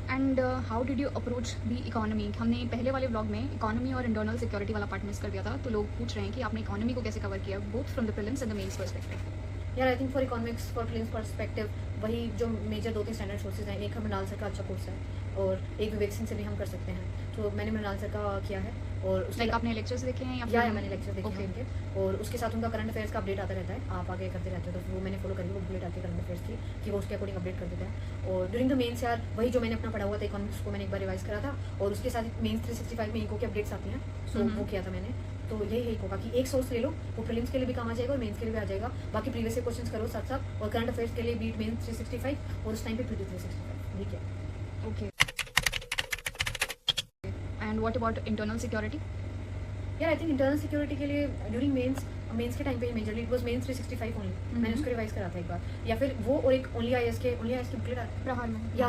and how did you approach the economy? हमने पहले वाले ब्लॉग में इकोनॉमी और इंटरनल सिक्योरिटी वाला पार्ट मिस कर दिया था, तो लोग पूछ रहे हैं कि आपने इकोनॉमी को कैसे कवर किया, both from the prelims and the mains perspective. यार I think for economics for prelims perspective वही जो मेजर 2-3 स्टैंडर्ड सोर्सेज हैं, एक मृणाल सर का अच्छा कोर्स है और एक विवेक सिंह से भी हम कर सकते हैं। तो मैंने मृणाल सर का किया है, और उसके लाइक आपने लेक्चर्स देखे हैं या मैंने लेक्चर देखे हैं उनके, और उसके साथ उनका करंट अफेयर्स का अपडेट आता रहता है, आप आगे करते रहते हो, तो वो मैंने फॉलो करी, वो अपडेट आती है करंट अफेयर्स की, कि वो उसके अकॉर्डिंग अपडेट कर देता है। और ड्यूरिंग द मेंस यार वही जो मैंने अपना पढ़ा हुआ था इकोनॉमिक्स को मैंने एक बार रिवाइज करा था, और उसके साथ मेंस 365 में इको के अपडेट्स आती हैं, सो वो किया था मैंने। तो यही एक होगा कि एक सोर्स ले लो, वो प्रीलिम्स के लिए भी काम आ जाएगा और मेंस के लिए भी आ जाएगा, बाकी प्रीवियस ईयर क्वेश्चंस करो साथ साथ, और करंट अफेयर्स के लिए बीट मेंस 365 और उस टाइम पे 365 ठीक है। Okay, and what about internal security? यार आई थिंक इंटरनल सिक्योरिटी के लिए ड्यूरिंग मेंस के टाइम पे majorly it was mains 365 only, मैंने उसको रिवाइज करा था एक बार, या फिर वो और एक ओनली आईएएस के बुकलेट आता है प्रहार में, या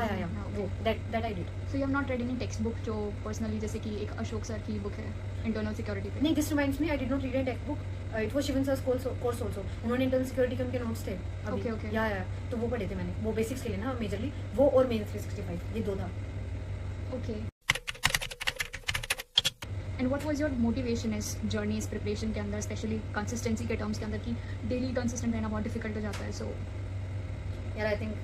वो that I did. So you have not read any text book जो पर्सनली, जैसे कि एक अशोक सर की बुक है इंटरनल सिक्योरिटी पे? नहीं, this reminds me I did not read a text book, it was Shivan sir's course also, उन्होंने इंटरनल सिक्योरिटी के उनके नोट्स थे अभी। Okay. या तो वो पढ़े थे मैंने, वो बेसिक्स के लिए ना मेजरली, वो और मेंस 365 ये दो था। Okay, and what was your motivation इस जर्नी, इस प्रिपरेशन के अंदर, स्पेशली कंसिस्टेंसी के टर्म्स के अंदर, कि डेली कंसिस्टेंट रहना बहुत डिफिकल्ट हो जाता है? सो यार आई थिंक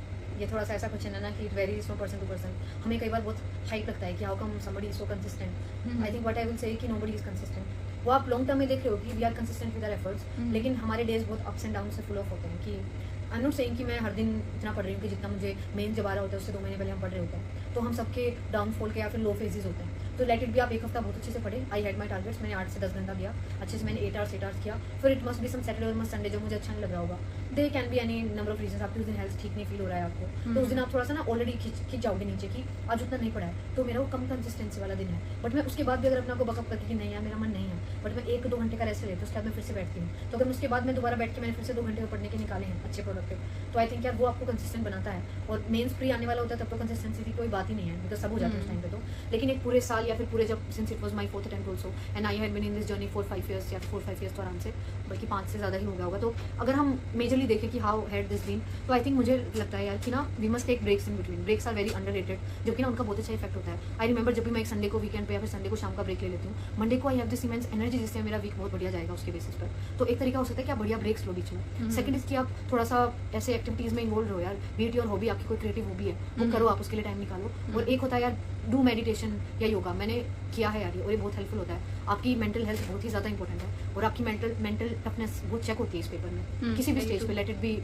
ये थोड़ा सा ऐसा क्वेश्चन है ना कि it varies from person to person. हमें कई बार बहुत हाइप लगता है कि how come somebody is so consistent. I think what I will say कि नोबडी इज कंसिस्टेंट। वो आप लॉन्ग टर्म में देख रहे हो कि we are consistent with our efforts, लेकिन हमारे डेज बहुत अप्स एंड डाउन से फुल ऑफ होते हैं। कि आई एम नॉट सेइंग कि मैं हर दिन इतना पढ़ रही हूँ कि जितना मुझे मेन जब आ रहा होता है उससे 2 महीने पहले हम पढ़ रहे होते हैं, तो हम सबके डाउनफॉल के या फिर लो फेजेस होते हैं। तो लेट इट भी आप एक हफ्ता बहुत अच्छे से पढ़े, आई हैड माई टारगेट्स, मैंने 8 से 10 घंटा दिया अच्छे से, मैंने 8 आवर्स किया, फिर it must be some Saturday और संडे जो मुझे अच्छा नहीं लग रहा होगा, they can be any number of reason, आपके उस दिन हेल्थ ठीक नहीं फील हो रहा है आपको, तो उस दिन आप थोड़ा सा ना ऑलरेडी खींच जाओगे नीचे कि आज उतना नहीं पढ़ा है, तो मेरा वो कम कंसिस्टेंसी वाला दिन है। बट मैं उसके बाद भी अगर अपने को बकअप करके कि नहीं यार मेरा मन नहीं है, बट मैं 1-2 घंटे का रेस्ट लेती हूँ, उसके बाद मैं फिर से बैठती हूँ, तो अगर उसके बाद मैं दोबारा बैठ के मैंने फिर से 2 घंटे पढ़ने के निकाले हैं अच्छे प्रोडक्टिव, तो आई थिंक यार वो आपको कंसिस्टेंट बनाता है। और मेंस प्री आने वाला होता है तब तो कंसिस्टेंसी की कोई बात ही नहीं है, बिकॉज सब हो जाता है उस टाइम पे तो, लेकिन एक पूरे साल या फिर पूरे जब since it was my 4th attempt also and I had been in this journey 4-5 years या 4-5 इयर्स तो आराम से, बल्कि 5 से ज़्यादा ही हो गया होगा। तो अगर हम मेजरली देखें कि हाउ हैड दिस बीन, तो आई थिंक मुझे लगता है यार कि ना we must take breaks in between, breaks are very underrated, जबकि ना उनका बहुत अच्छा इफेक्ट होता है। आई रिमेंबर जब भी मैं एक संडे को वीकेंड पे या फिर संडे को शाम का ब्रेक ले लेती हूँ, मंडे को I have this immense energy जिससे मेरा वीक बहुत बढ़िया जाएगा उसके बेसिस पर। तो एक तरीका हो सकता है कि आप बढ़िया ब्रेक्स लो बीच में। सेकंड इज कि आप थोड़ा सा ऐसे एक्टिविटीज़ में इन्वॉल्व रहो यार, बीट योर हॉबी, आपकी कोई क्रिएटिव हॉबी है वो करो, आप उसके लिए टाइम निकालो। और एक होता है यार डू मेडिटेशन या योगा, मैंने किया है यार, और ये बहुत हेल्पफुल होता है। आपकी मेंटल हेल्थ बहुत ही ज़्यादा इंपॉर्टेंट है, और आपकी मेंटल टफनेस बहुत चेक होती है इस पेपर में, किसी भी स्टेज पे, let it be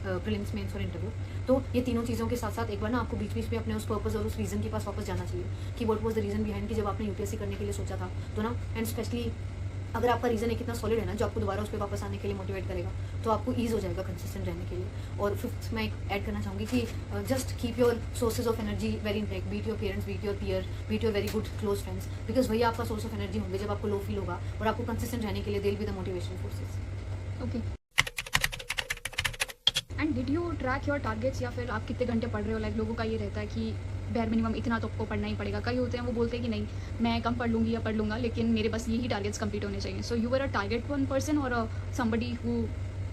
prelims, mains और इंटरव्यू। तो ये तीनों चीज़ों के साथ साथ एक बार ना आपको बीच बीच में अपने उस पर्पस और उस रीज़न के पास वापस जाना चाहिए कि what was the reason behind, कि जब आपने यूपीएससी करने के लिए सोचा था, तो ना एंड स्पेशली अगर आपका रीज़न एक इतना सॉलिड है ना जो आपको दोबारा उस पर वापस आने के लिए मोटिवेट करेगा, तो आपको ईज हो जाएगा कंसिस्टेंट रहने के लिए। और फिफ्थ मैं ऐड करना चाहूँगी कि just keep your sources of energy very intact, be it your parents, be it your peer, be it your very good close friends, because वही आपका सोर्स ऑफ एनर्जी होंगे जब आपको लो फील होगा, और आपको कंसिस्टेंट रहने के लिए देल be the motivation forces. Okay, and did you track your targets, या फिर आप कितने घंटे पढ़ रहे हो? लाइक लोगों का ये रहता है कि बेयर मिनिमम इतना तो आपको पढ़ना ही पड़ेगा। कई होते हैं वो बोलते हैं कि नहीं मैं कम पढ़ लूँगी या पढ़ लूँगा, लेकिन मेरे बस यही टारगेट्स कंप्लीट होने चाहिए। So you are a target one person और somebody who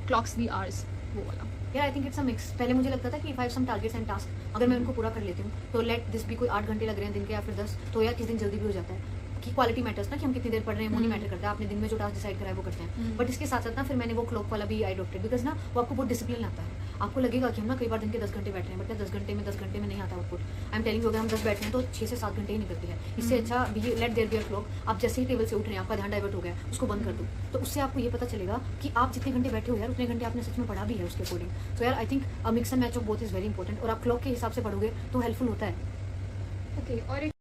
clocks the hours? वो वाला? यार I think it's a mix. पहले मुझे लगता था कि if I have some targets and task, अगर मैं उनको पूरा कर लेती हूँ तो लेट दिस भी कोई 8 घंटे लग रहे हैं दिन के या फिर 10, तो यार किस दिन जल्दी भी हो जाता है कि क्वालिटी मैटर्स ना, कि हम कितनी देर पढ़ रहे हैं वो नहीं मैटर करता है, आपने दिन में जो टास्क डिसाइड करा है वो करते हैं। बट इसके साथ साथ ना फिर मैंने वो क्लॉक वाला भी आई अडॉप्टेड, बिकॉज ना वो आपको बहुत डिसिप्लिन आता है। आपको लगेगा कि हम ना कई बार दिन के 10 घंटे बैठ रहे हैं, बट 10 घंटे में नहीं आता output. I am telling you, अगर हम 10 बैठे हैं तो 6 से 7 घंटे ही निकलती है। इससे अच्छा भी let there be a clock. आप जैसे ही टेबल से उठ रहे हैं, आपका ध्यान डाइवर्ट हो गया, उसको बंद कर दो, तो उससे आपको ये पता चलेगा कि आप जितने घंटे बैठे हो यार उतने घंटे आपने सच में पढ़ा भी है उसके अकॉर्डिंग। सो यार I think a mix and match of both is very important, और आप क्लॉक के हिसाब से पढ़ोगे तो हेल्पफुल होता है। ओके, और एक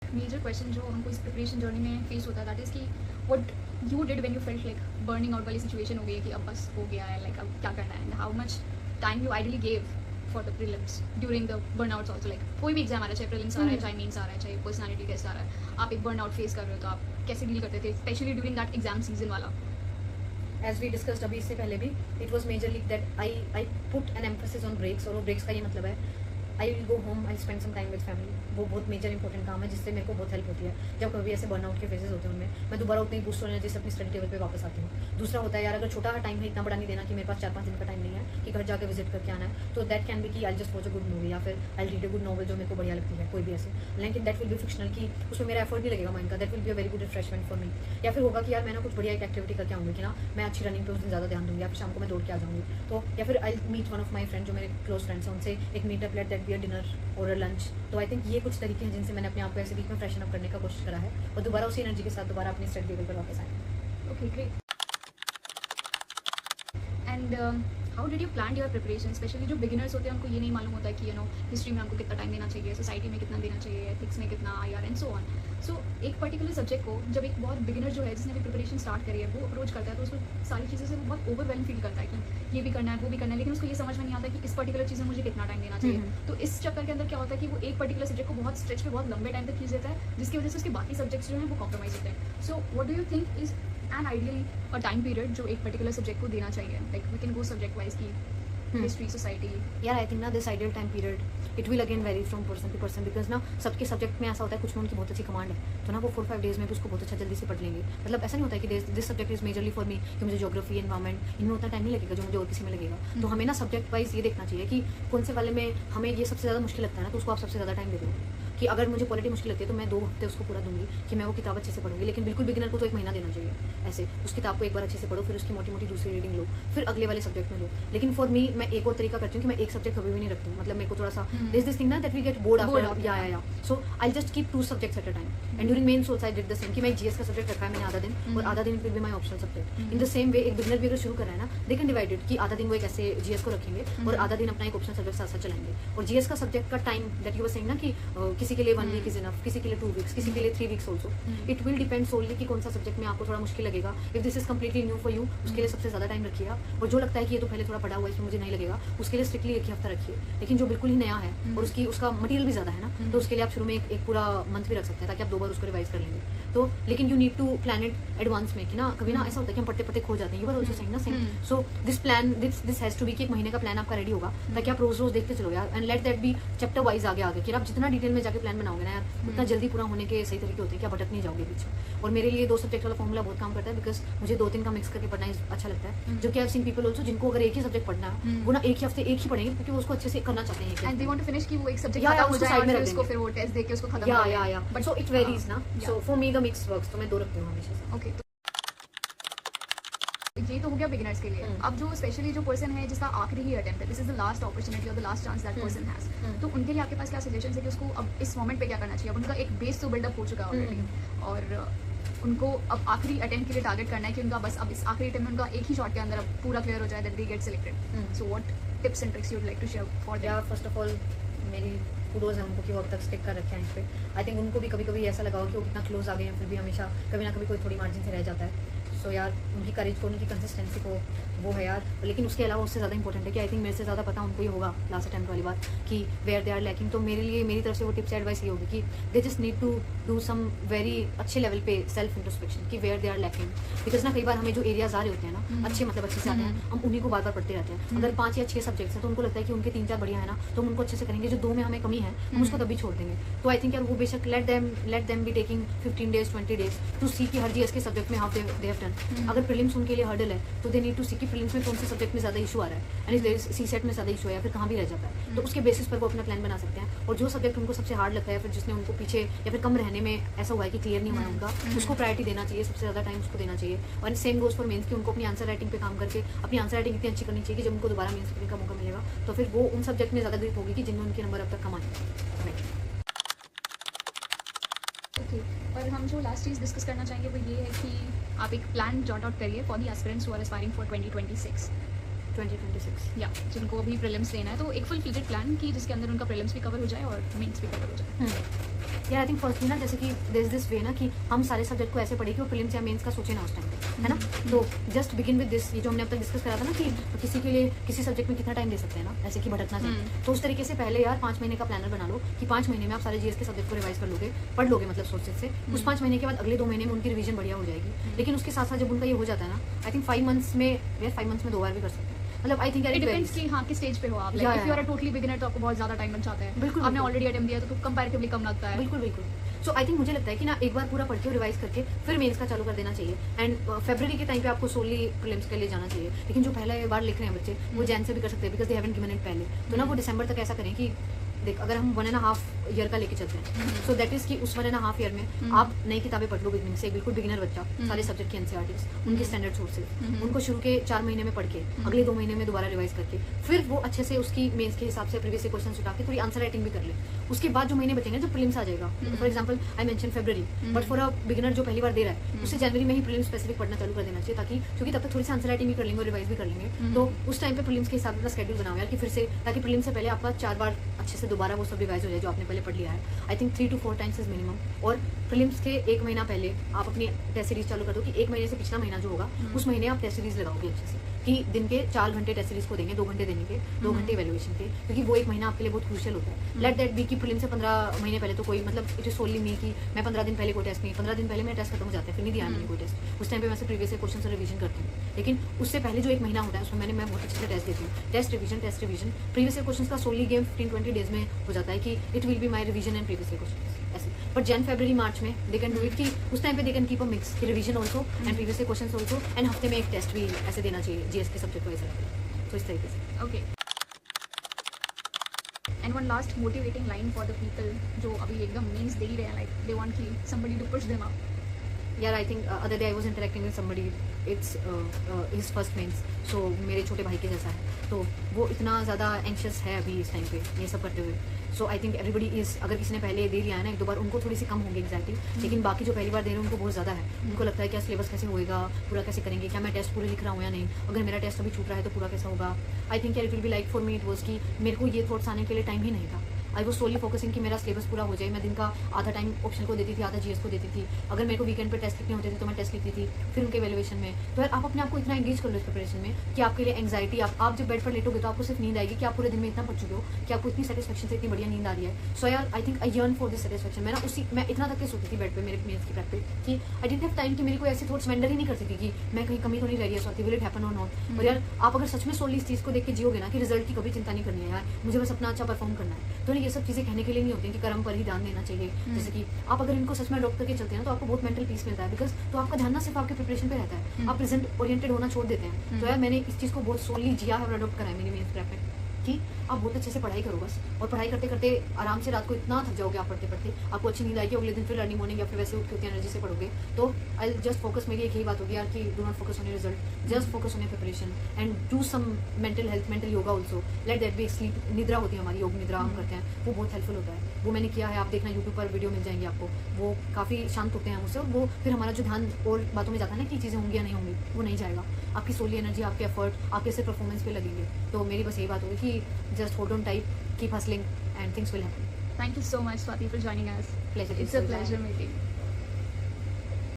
मेजर क्वेश्चन जो हमको इस प्रिपरेशन जर्नी में फेस होता है, दैट इज़ कि what you did when you felt like burning out वाली सिचुएशन हो गई है कि अब बस हो गया है, लाइक अब क्या करना है, and how much time you ideally gave for the prelims during the burnouts also. Like कोई भी एग्जाम आ रहा है, चाहे प्रीलिम्स आ रहा है, चाहे मेंस आ रहा है, चाहे पर्सनालिटी टेस्ट आ रहा है, आप एक बर्नआउट फेस कर रहे हो तो आप कैसे डील करते थे, specially during that exam season वाला? एज वी डिस्कस्ड अभी इससे पहले भी, it was majorly that I put an emphasis on breaks, और वो ब्रेक्स का ये मतलब है I will go home, I spend some time with family. वो बहुत मेजर इंपॉर्टेंट काम है जिससे मेरे को बहुत हेल्प होती है जब कभी ऐसे बर्नआउट के फेजेस होते हैं उनमें मैं दोबारा उतनी बूस्ट एनर्जी से अपनी स्टडी टेबल पे वापस आती हूँ। दूसरा होता है यार, अगर छोटा टाइम है, इतना बड़ा नहीं देना कि मेरे पास 4-5 दिन का टाइम नहीं है कि घर जाकर विजिट करके आना है, तो दैट कैन बी कि I just watch a good movie या फिर I read a good novel जो मेरे को बढ़िया लगती है, कोई भी ऐसे, लेकिन दैट विल बी फिक्शनल कि उसमें मेरा एफर्ट भी लगेगा माइंड का, that will be a very good refreshment for me. या फिर होगा कि यार मैं ना कुछ बढ़िया एक एक्टिविटी करके आऊँगी कि ना मैं अच्छी रनिंग पे उस दिन ज़्यादा ध्यान दूँगी, या फिर शाम को मैं दौड़ के आ जाऊँगी, तो या फिर I meet one of my friend जो मेरे क्लोज फ्रेंड्स हैं, उनसे एक meetup, let that be a dinner और अ लंच। तो आई थिंक ये कुछ तरीके हैं जिनसे मैंने अपने आप को ऐसे वीक में फ्रेशन अप करने का कोशिश करा है और दोबारा उसी एनर्जी के साथ दोबारा अपनी स्टडी टेबल पर वापस आए। Okay, great. And how did you plan your preparation? Specially जो बिगिनर्स होते हैं उनको ये नहीं मालूम होता है कि हिस्ट्री में हमको कितना टाइम देना चाहिए, सोसाइटी में कितना देना चाहिए, एथिक्स में कितना, IR एंड सो ऑन। सो एक पर्टिकुलर सब्जेक्ट को जब एक बहुत बिगिनर जो है जिसने भी प्रिपरेशन स्टार्ट करी है वो अप्रोच करता है तो उसको सारी चीज़ों से वो बहुत ओवरवेलम फील करता है कि ये भी करना है वो भी करना है, लेकिन उसको ये समझ में नहीं आता कि इस पर्टिकुलर चीज़ में मुझे कितना टाइम देना चाहिए। तो इस चक्कर के अंदर क्या होता है कि वो एक पर्टिकुलर सब्जेक्ट को बहुत स्ट्रेच पे बहुत लंबे टाइम तक खींच देता है, जिसकी वजह से उसके बाकी सब्जेक्ट्स जो हैं वो कॉम्प्रोमाइज होते हैं। So what do you think is an ideally a time period जो एक पर्टिकुलर सब्जेक्ट को देना चाहिए? Like we can go subject wise की हिस्ट्री, सोसाइटी। यार आई थिंक ना this ideal time period it will again vary from person to person, because ना सबके सब्जेक्ट में ऐसा होता है, कुछ में उनकी बहुत अच्छी कमांड है तो ना वो 4-5 डेज में भी उसको बहुत अच्छा जल्दी से पढ़ लेंगे। मतलब ऐसा नहीं होता है कि this subject is majorly for me कि मुझे ज्योग्राफी, एनवायरमेंट इनमें उतना टाइम नहीं लगेगा जो मुझे और किसी में लगेगा। तो हमें ना सब्जेक्ट वाइज ये देखना चाहिए कि कौन से वाले में हमें ये सबसे ज़्यादा मुश्किल लगता है ना, तो उसको आप सबसे ज़्यादा टाइम दे दो। कि अगर मुझे पॉलिटी मुश्किल लगती है तो मैं 2 हफ्ते उसको पूरा दूंगी कि मैं वो किताब अच्छे से पढ़ूंगी, लेकिन बिल्कुल बिगिनर को तो 1 महीना देना चाहिए। ऐसे उस किताब को एक बार अच्छे से पढ़ो, फिर उसकी मोटी मोटी दूसरी रीडिंग लो, फिर अगले वाले सब्जेक्ट में लो। लेकिन फॉर मी मैं एक और तरीका करती हूँ कि मैं एक सब्जेक्ट कभी भी नहीं रखती हूँ। मतलब मेरे को थोड़ा सा दिस थिंग ना that we get bored after, या so I just keep 2 subjects at a time and during mains also I did the same कि मैं जीएस का सब्जेक्ट रखा है मैंने आधा दिन, और आधा दिन will be my optional subject. In the same way एक बिगिनर भी अगर शुरू कर रहा है ना, दे कैन डिवाइड इट कि आधा दिन वो एक ऐसे जीएस को रखेंगे और आधा दिन अपना एक ऑप्शनल सब्जेक्ट साथ साथ चलाएंगे। और जीएस का सब्जेक्ट का time that you were saying ना कि किसी के लिए 1 वीक इज इनफ, किसी के लिए 2 वीक्स, किसी के लिए 3 weeks also. It will depend solely कि कौन सा सब्जेक्ट में आपको थोड़ा मुश्किल लगेगा। If this is completely new for you, उसके लिए सबसे ज़्यादा टाइम रखिएगा, और जो लगता है कि ये तो पहले थोड़ा पढ़ा हुआ है इसमें मुझे नहीं लगेगा, उसके लिए स्ट्रिक्टली 1 ही हफ्ता रखिए। लेकिन जो बिल्कुल ही नया है और उसका मटेरियल भी ज़्यादा है ना, तो उसके लिए आप शुरू में एक पूरा मंथ भी रख सकते हैं ताकि आप 2 बार उसको रिवाइज कर लेंगे। तो लेकिन you need to plan it advance में कि ना कभी ना ऐसा होता है कि हम पढ़ते पढ़ते खो जाते हैं। यू आर आल्सो सेइंग ना same. So this plan this has to be कि 1 महीने का प्लान आपका रेडी होगा ताकि आप रोज रोज देखते चलो यार, and let that be chapter wise आगे कि आप जितना डिटेल में जाके प्लान बनाओगे ना यार, उतना जल्दी पूरा होने के सही तरीके होते हैं कि आप भटक नहीं जाओगे बीच में। और मेरे लिए 2 सब्जेक्ट वाला फॉर्मूला बहुत काम करता है, बिकॉज मुझे 2-3 का मिक्स करके पढ़ना अच्छा लगता है। जो कि I have seen people also जिनको अगर एक ही सब्जेक्ट पढ़ना है वो ना एक ही हफ्ते एक ही पढ़ेंगे क्योंकि वो उसको अच्छे से करना चाहते हैं and they want to finish कि वो एक सब्जेक्ट या खत्म हो उसको जाए साइड में और रख फिर उसको देंगे। फिर वो टेस्ट देके उसको खत्म हो जाए। या बट सो इट वेरीज ना, so for me the mix works, तो मैं 2 रखती हूँ हमेशा से। ओके, ये तो हो गया बिगिनर्स के लिए। अब जो स्पेशली जो पर्सन है जिसका आखिरी ही अटेम्प्ट है, this is the last opportunity और the last chance that person has, तो उनके लिए आपके पास क्या सजेशन है कि उसको अब इस मोमेंट पे क्या करना चाहिए? अब उनका एक बेस तो बिल्डअप हो चुका है ऑलरेडी और उनको अब आखिरी अटेम्प्ट के लिए टारगेट करना है कि उनका बस अब इस आखिरी अटेम्प्ट में उनका एक ही शॉट के अंदर अब पूरा क्लियर हो जाए that they get selected. So what tips and tricks you would like to share for या फर्स्ट ऑफ ऑल मेरी कुडोज है उनको कि वो अब तक स्टिक कर रखे हैं इस पे। आई थिंक उनको भी कभी कभी ऐसा लगा हो कि वो कितना क्लोज आ गए हैं, फिर भी हमेशा कभी ना कभी कोई थोड़ी मार्जिन से रह जाता है। सो यार उनकी करेज को, उनकी कंसिस्टेंसी को, वो है यार। लेकिन उसके अलावा उससे ज़्यादा इंपॉर्टेंट है कि आई थिंक मेरे से ज़्यादा पता उनको ही होगा लास्ट अटेम्प्ट वाली बात कि वेयर दे आर लैकिंग। तो मेरे लिए मेरी तरफ से वो टिप्स एडवाइस ये होगी कि they just need to do some very अच्छे लेवल पे सेल्फ इंट्रोस्पेक्शन कि where they are lacking. Because ना कई बार हमें जो एरियाज आ रहे होते हैं ना अच्छे से आते हैं, हम उन्हीं को बार बार पढ़ते रहते हैं। अगर 5 या 6 सब्जेक्ट्स हैं तो उनको लगता है कि उनके 3-4 बढ़िया है ना, तो हम उनको अच्छे से करेंगे। जो 2 में हमें कमी है हम उसको तभी छोड़ देंगे। तो आई थिंक यार वो बेशक let them be taking 15 days 20 days to see कि हर जीएस के सब्जेक्ट में हाउ दे हैव डन। अगर प्रीलिम्स उनके लिए हर्डल है तो दे नीड टू सी कि कि प्रीलिम्स में कौन से सब्जेक्ट में ज़्यादा इशू आ रहा है, एंड सी सेट में ज़्यादा इशू है या फिर कहाँ भी रह जाता है, तो उसके बेसिस पर वो अपना प्लान बना सकते हैं। और जो सब्जेक्ट उनको सबसे हार्ड लगता है, फिर जिसने उनको पीछे या फिर कम रहने में ऐसा हुआ है कि क्लियर नहीं हुआ है उनका, उसको प्रायोरिटी देना चाहिए, सबसे ज़्यादा टाइम उसको देना चाहिए। और सेम गोज फॉर मेंस कि उनको अपनी आंसर राइटिंग पे काम करके अपनी आंसर राइटिंग इतनी अच्छी करनी चाहिए कि जब उनको दोबारा मेंस करने का मौका मिलेगा तो फिर वो उन सब्जेक्ट में ज़्यादा ग्रिप होगी कि जिनमें उनके नंबर अब तक कम आए। ओके, और हम जो लास्ट चीज़ डिस्कस करना चाहेंगे वो ये है कि आप एक प्लान जॉट आउट करिए for the aspirants who are aspiring for 2026 या जिनको अभी प्रीलिम्स देना है, तो एक फुल फ्लेजेड प्लान कि जिसके अंदर उनका प्रीलिम्स भी कवर हो जाए और मेंस भी कवर हो जाए। यार आई थिंक फर्स्टली ना, जैसे कि देयर इज दिस वे ना कि हम सारे सब्जेक्ट को ऐसे पढ़े कि वो प्रीलिम्स या मेंस का सोचे ना उस टाइम पे, है ना। तो जस्ट बिगिन विद दिस, ये जो हमने अब तक डिस्कस करा था ना कि किसी के लिए किसी सब्जेक्ट में कितना टाइम दे सकते हैं ना, ऐसे कि भटकना चाहिए। तो उस तरीके से पहले यार 5 महीने का प्लानर बना लो कि 5 महीने में आप सारे जीएस के सब्जेक्ट को रिवाइज कर लोगे, पढ़ लोगे मतलब सोर्सेज से। उस 5 महीने के बाद अगले 2 महीने में उनकी रिवीजन बढ़िया हो जाएगी। लेकिन उसके साथ साथ जब उनका ये हो जाता है ना, आई थिंक 5 मंथ्स में यार 5 मंथ्स में 2 बार भी कर सकते हैं। मतलब आई थिंक इट डिपेंड्स कि हाँ किस स्टेज पे हो आप। Like if you are a totally beginner तो आपको बहुत ज़्यादा टाइम लग जाता है। बिल्कुल, आपने ऑलरेडी अटेम्प्ट दिया तो कंपैरेटिवली कम लगता है। बिल्कुल बिल्कुल। सो आई थिंक मुझे लगता है कि ना एक बार पूरा पढ़ के रिवाइज करके फिर मेंस का चालू कर देना चाहिए। एंड फरवरी के टाइम पे आपको सोली प्रीलिम्स के लिए जाना चाहिए। लेकिन जो पहला बार लिख रहे हैं बच्चे वो जैन से भी कर सकते हैं, because they haven't given it पहले। तो ना वो दिसंबर तक ऐसा करें कि देख, अगर हम 1.5 ईयर का लेके चलते हैं, सो दैट इज कि उस 1.5 ईयर में आप नई किताबें पढ़ लो बिगनिंग से। बिल्कुल बिगिनर बच्चा सारे सब्जेक्ट की एनसीईआरटीज, उनके स्टैंडर्ड सोर्सेज, उनको शुरू के 4 महीने में पढ़ के अगले 2 महीने में दोबारा रिवाइज करके फिर वो अच्छे से उसकी मेंस के हिसाब से प्रीवियस क्वेश्चन उठा के थोड़ी आंसर राइटिंग भी कर ले। उसके बाद जो महीने बचेंगे जो प्रीलिम्स आ जाएगा, for example I mention February, but for a beginner जो पहली बार दे रहा है उसे जनवरी में ही प्रीलिम्स स्पेसिफिक पढ़ना चालू कर देना चाहिए, ताकि क्योंकि तब तक थोड़ी सी आंसर राइटिंग भी कर लेंगे और रिवाइज भी कर लेंगे। तो उस टाइम पे प्रीलिम्स के हिसाब से अपना स्केड्यूल बनाओ यार कि फिर से, ताकि प्रीलिम्स से पहले आपका 4 बार अच्छे से दोबारा वो सब रिवाइज हो जाए जो आपने पहले पढ़ लिया है। I think 3 to 4 times is minimum. और प्रीलिम्स के 1 महीना पहले आप अपनी टेस्ट सीरीज चालू कर दो कि 1 महीने से पिछला महीना जो होगा उस महीने आप टेस्ट सीरीज लगाओगे अच्छे से, कि दिन के 4 घंटे टेस्ट सीरीज को देंगे, 2 घंटे देने के, 2 घंटे इवैल्यूएशन के, क्योंकि वो 1 महीना आपके लिए बहुत क्रूशियल होता है। लेट दैट बी कि प्रीलिम्स से 15 महीने पहले तो कोई मतलब इट इज सोनली मी कि मैं 15 दिन पहले कोई टेस्ट नहीं, 15 दिन पहले मेरा टेस्ट खत्म हो जाता है, फिर नहीं दिया मैंने कोई टेस्ट। उस टाइम पे मैं सिर्फ प्रीवियस क्वेश्चन से रिवीजन करती हूँ। लेकिन उससे पहले जो 1 महीना होता है उसमें मैं बहुत अच्छे से टेस्ट देती हूँ। टेस्ट रिवीजन प्रीवियस क्वेश्चन का सोनली गेम 15-20 डेज में हो जाता है कि it will be my revision and previous question ऐसे। बट जन फरवरी मार्च में दे कैन डू इट कि उस टाइम पे they can keep a mix कि revision also and previous question also, and हफ्ते में एक टेस्ट भी ऐसे देना चाहिए जीएस के सब्जेक्ट वाइज। तो इस तरीके से। Okay, and one last motivating line for the people जो अभी एकदम मेंस दे ही रहे हैं, लाइक दे वांट कि somebody to push them up. यार I think other day I was interacting with somebody, it's his first mains, so मेरे छोटे भाई के जैसा है। तो वो इतना ज़्यादा एंशियस है अभी इस टाइम पे ये सब करते हुए। सो आई थिंक एवरीबडी इज़, अगर किसी ने पहले दे लिया है ना 1-2 बार, उनको थोड़ी सी कम होगी एग्जैक्टली, लेकिन बाकी जो पहली बार दे रहे हैं उनको बहुत ज़्यादा है। उनको लगता है क्या सिलेबस कैसे होएगा, पूरा कैसे करेंगे, क्या मैं टेस्ट पूरे लिख रहा हूँ या नहीं, अगर मेरा टेस्ट अभी छूट रहा है तो पूरा कैसा होगा। आई think it will be like for me it was कि मेरे को ये थॉट्स आने के लिए टाइम ही नहीं था। आई वॉज सोली फोकसिंग कि मेरा सिलेबस पूरा हो जाए। मैं दिन का आधा टाइम ऑप्शन को देती थी, आधा जीएस को देती थी। अगर मेरे को वीकेंड पे टेस्ट लिखने होते थे तो मैं टेस्ट लिखती थी, फिर उनके वैल्यूएशन में। तो यार आप अपने आप को इतना एंगेज कर लो इस प्रिपरेशन में कि आपके लिए एंग्जाइटी, आप जब बेड पर लेटोगे तो आपको सिर्फ नींद आएगी कि आप पूरे दिन में इतना पढ़ चुके हो कि आपको इतनी सेटिस्फेक्शन से इतनी बढ़िया नींद आ रही है। सो यार I think I yearn for this satisfaction. मैं इतना तक के सोती थी बेड पे मेरे मेंस की प्रैक्टिस कि आई डिडंट हैव टाइम कि मेरे को ऐसे थॉट्स मेंडर ही नहीं करती थी कि मैं कहीं कमी तो नहीं रह रही है स्वाति, विल इट हैपन और नॉट। और यार आप अगर सच में सोली इस चीज़ को देख के जियोगे ना कि रिजल्ट की कभी चिंता नहीं करनी है यार, मुझे बस अपना अच्छा परफॉर्म करना है, तो ये सब चीज़ें कहने के लिए नहीं होती कि कर्म पर ही ध्यान देना चाहिए। जैसे कि आप अगर इनको सच में अडॉप्ट करके चलते हैं तो आपको बहुत मेंटल पीस मिलता है, बिकॉज तो आपका ध्यान ना सिर्फ आपके प्रिपरेशन पे रहता है, आप प्रेजेंट ओरिएंटेड होना छोड़ देते हैं। तो यार मैंने इस चीज़ को बहुत सोली जिया है और अडॉप्ट करा है मेरी मेंस प्रेप में कि आप बहुत अच्छे से पढ़ाई करो बस, और पढ़ाई करते करते आराम से रात को इतना थक जाओगे आप पढ़ते पढ़ते, आपको अच्छी नींद आएगी, अगले दिन फिर अर्ली मॉर्निंग या फिर वैसे उठ के उतनी एनर्जी से पढ़ोगे। तो आई जस्ट फोकस, मेरी एक ही बात होगी यार कि do not focus on your result, just focus on your preparation and do some mental health, mental yoga also. Let that be sleep, निद्रा होती है हमारी, योग निद्रा हम करते हैं, वो बहुत हेल्पफुल होता है। वो मैंने किया है, आप देखना यूट्यूब पर वीडियो मिल जाएंगे आपको, वो काफ़ी शांत होते हैं उससे, और वो फिर हमारा जो ध्यान और बातों में जाता है ना कि चीज़ें होंगी या नहीं होंगी, वो नहीं जाएगा। आपकी सोली एनर्जी, आपके एफर्ट, आपके से परफॉर्मेंस पे लगेंगे। तो मेरी बस यही बात होगी कि just hold on tight, keep hustling and things will happen. Thank you so much, Swati, for joining us. Pleasure. It's a pleasure meeting.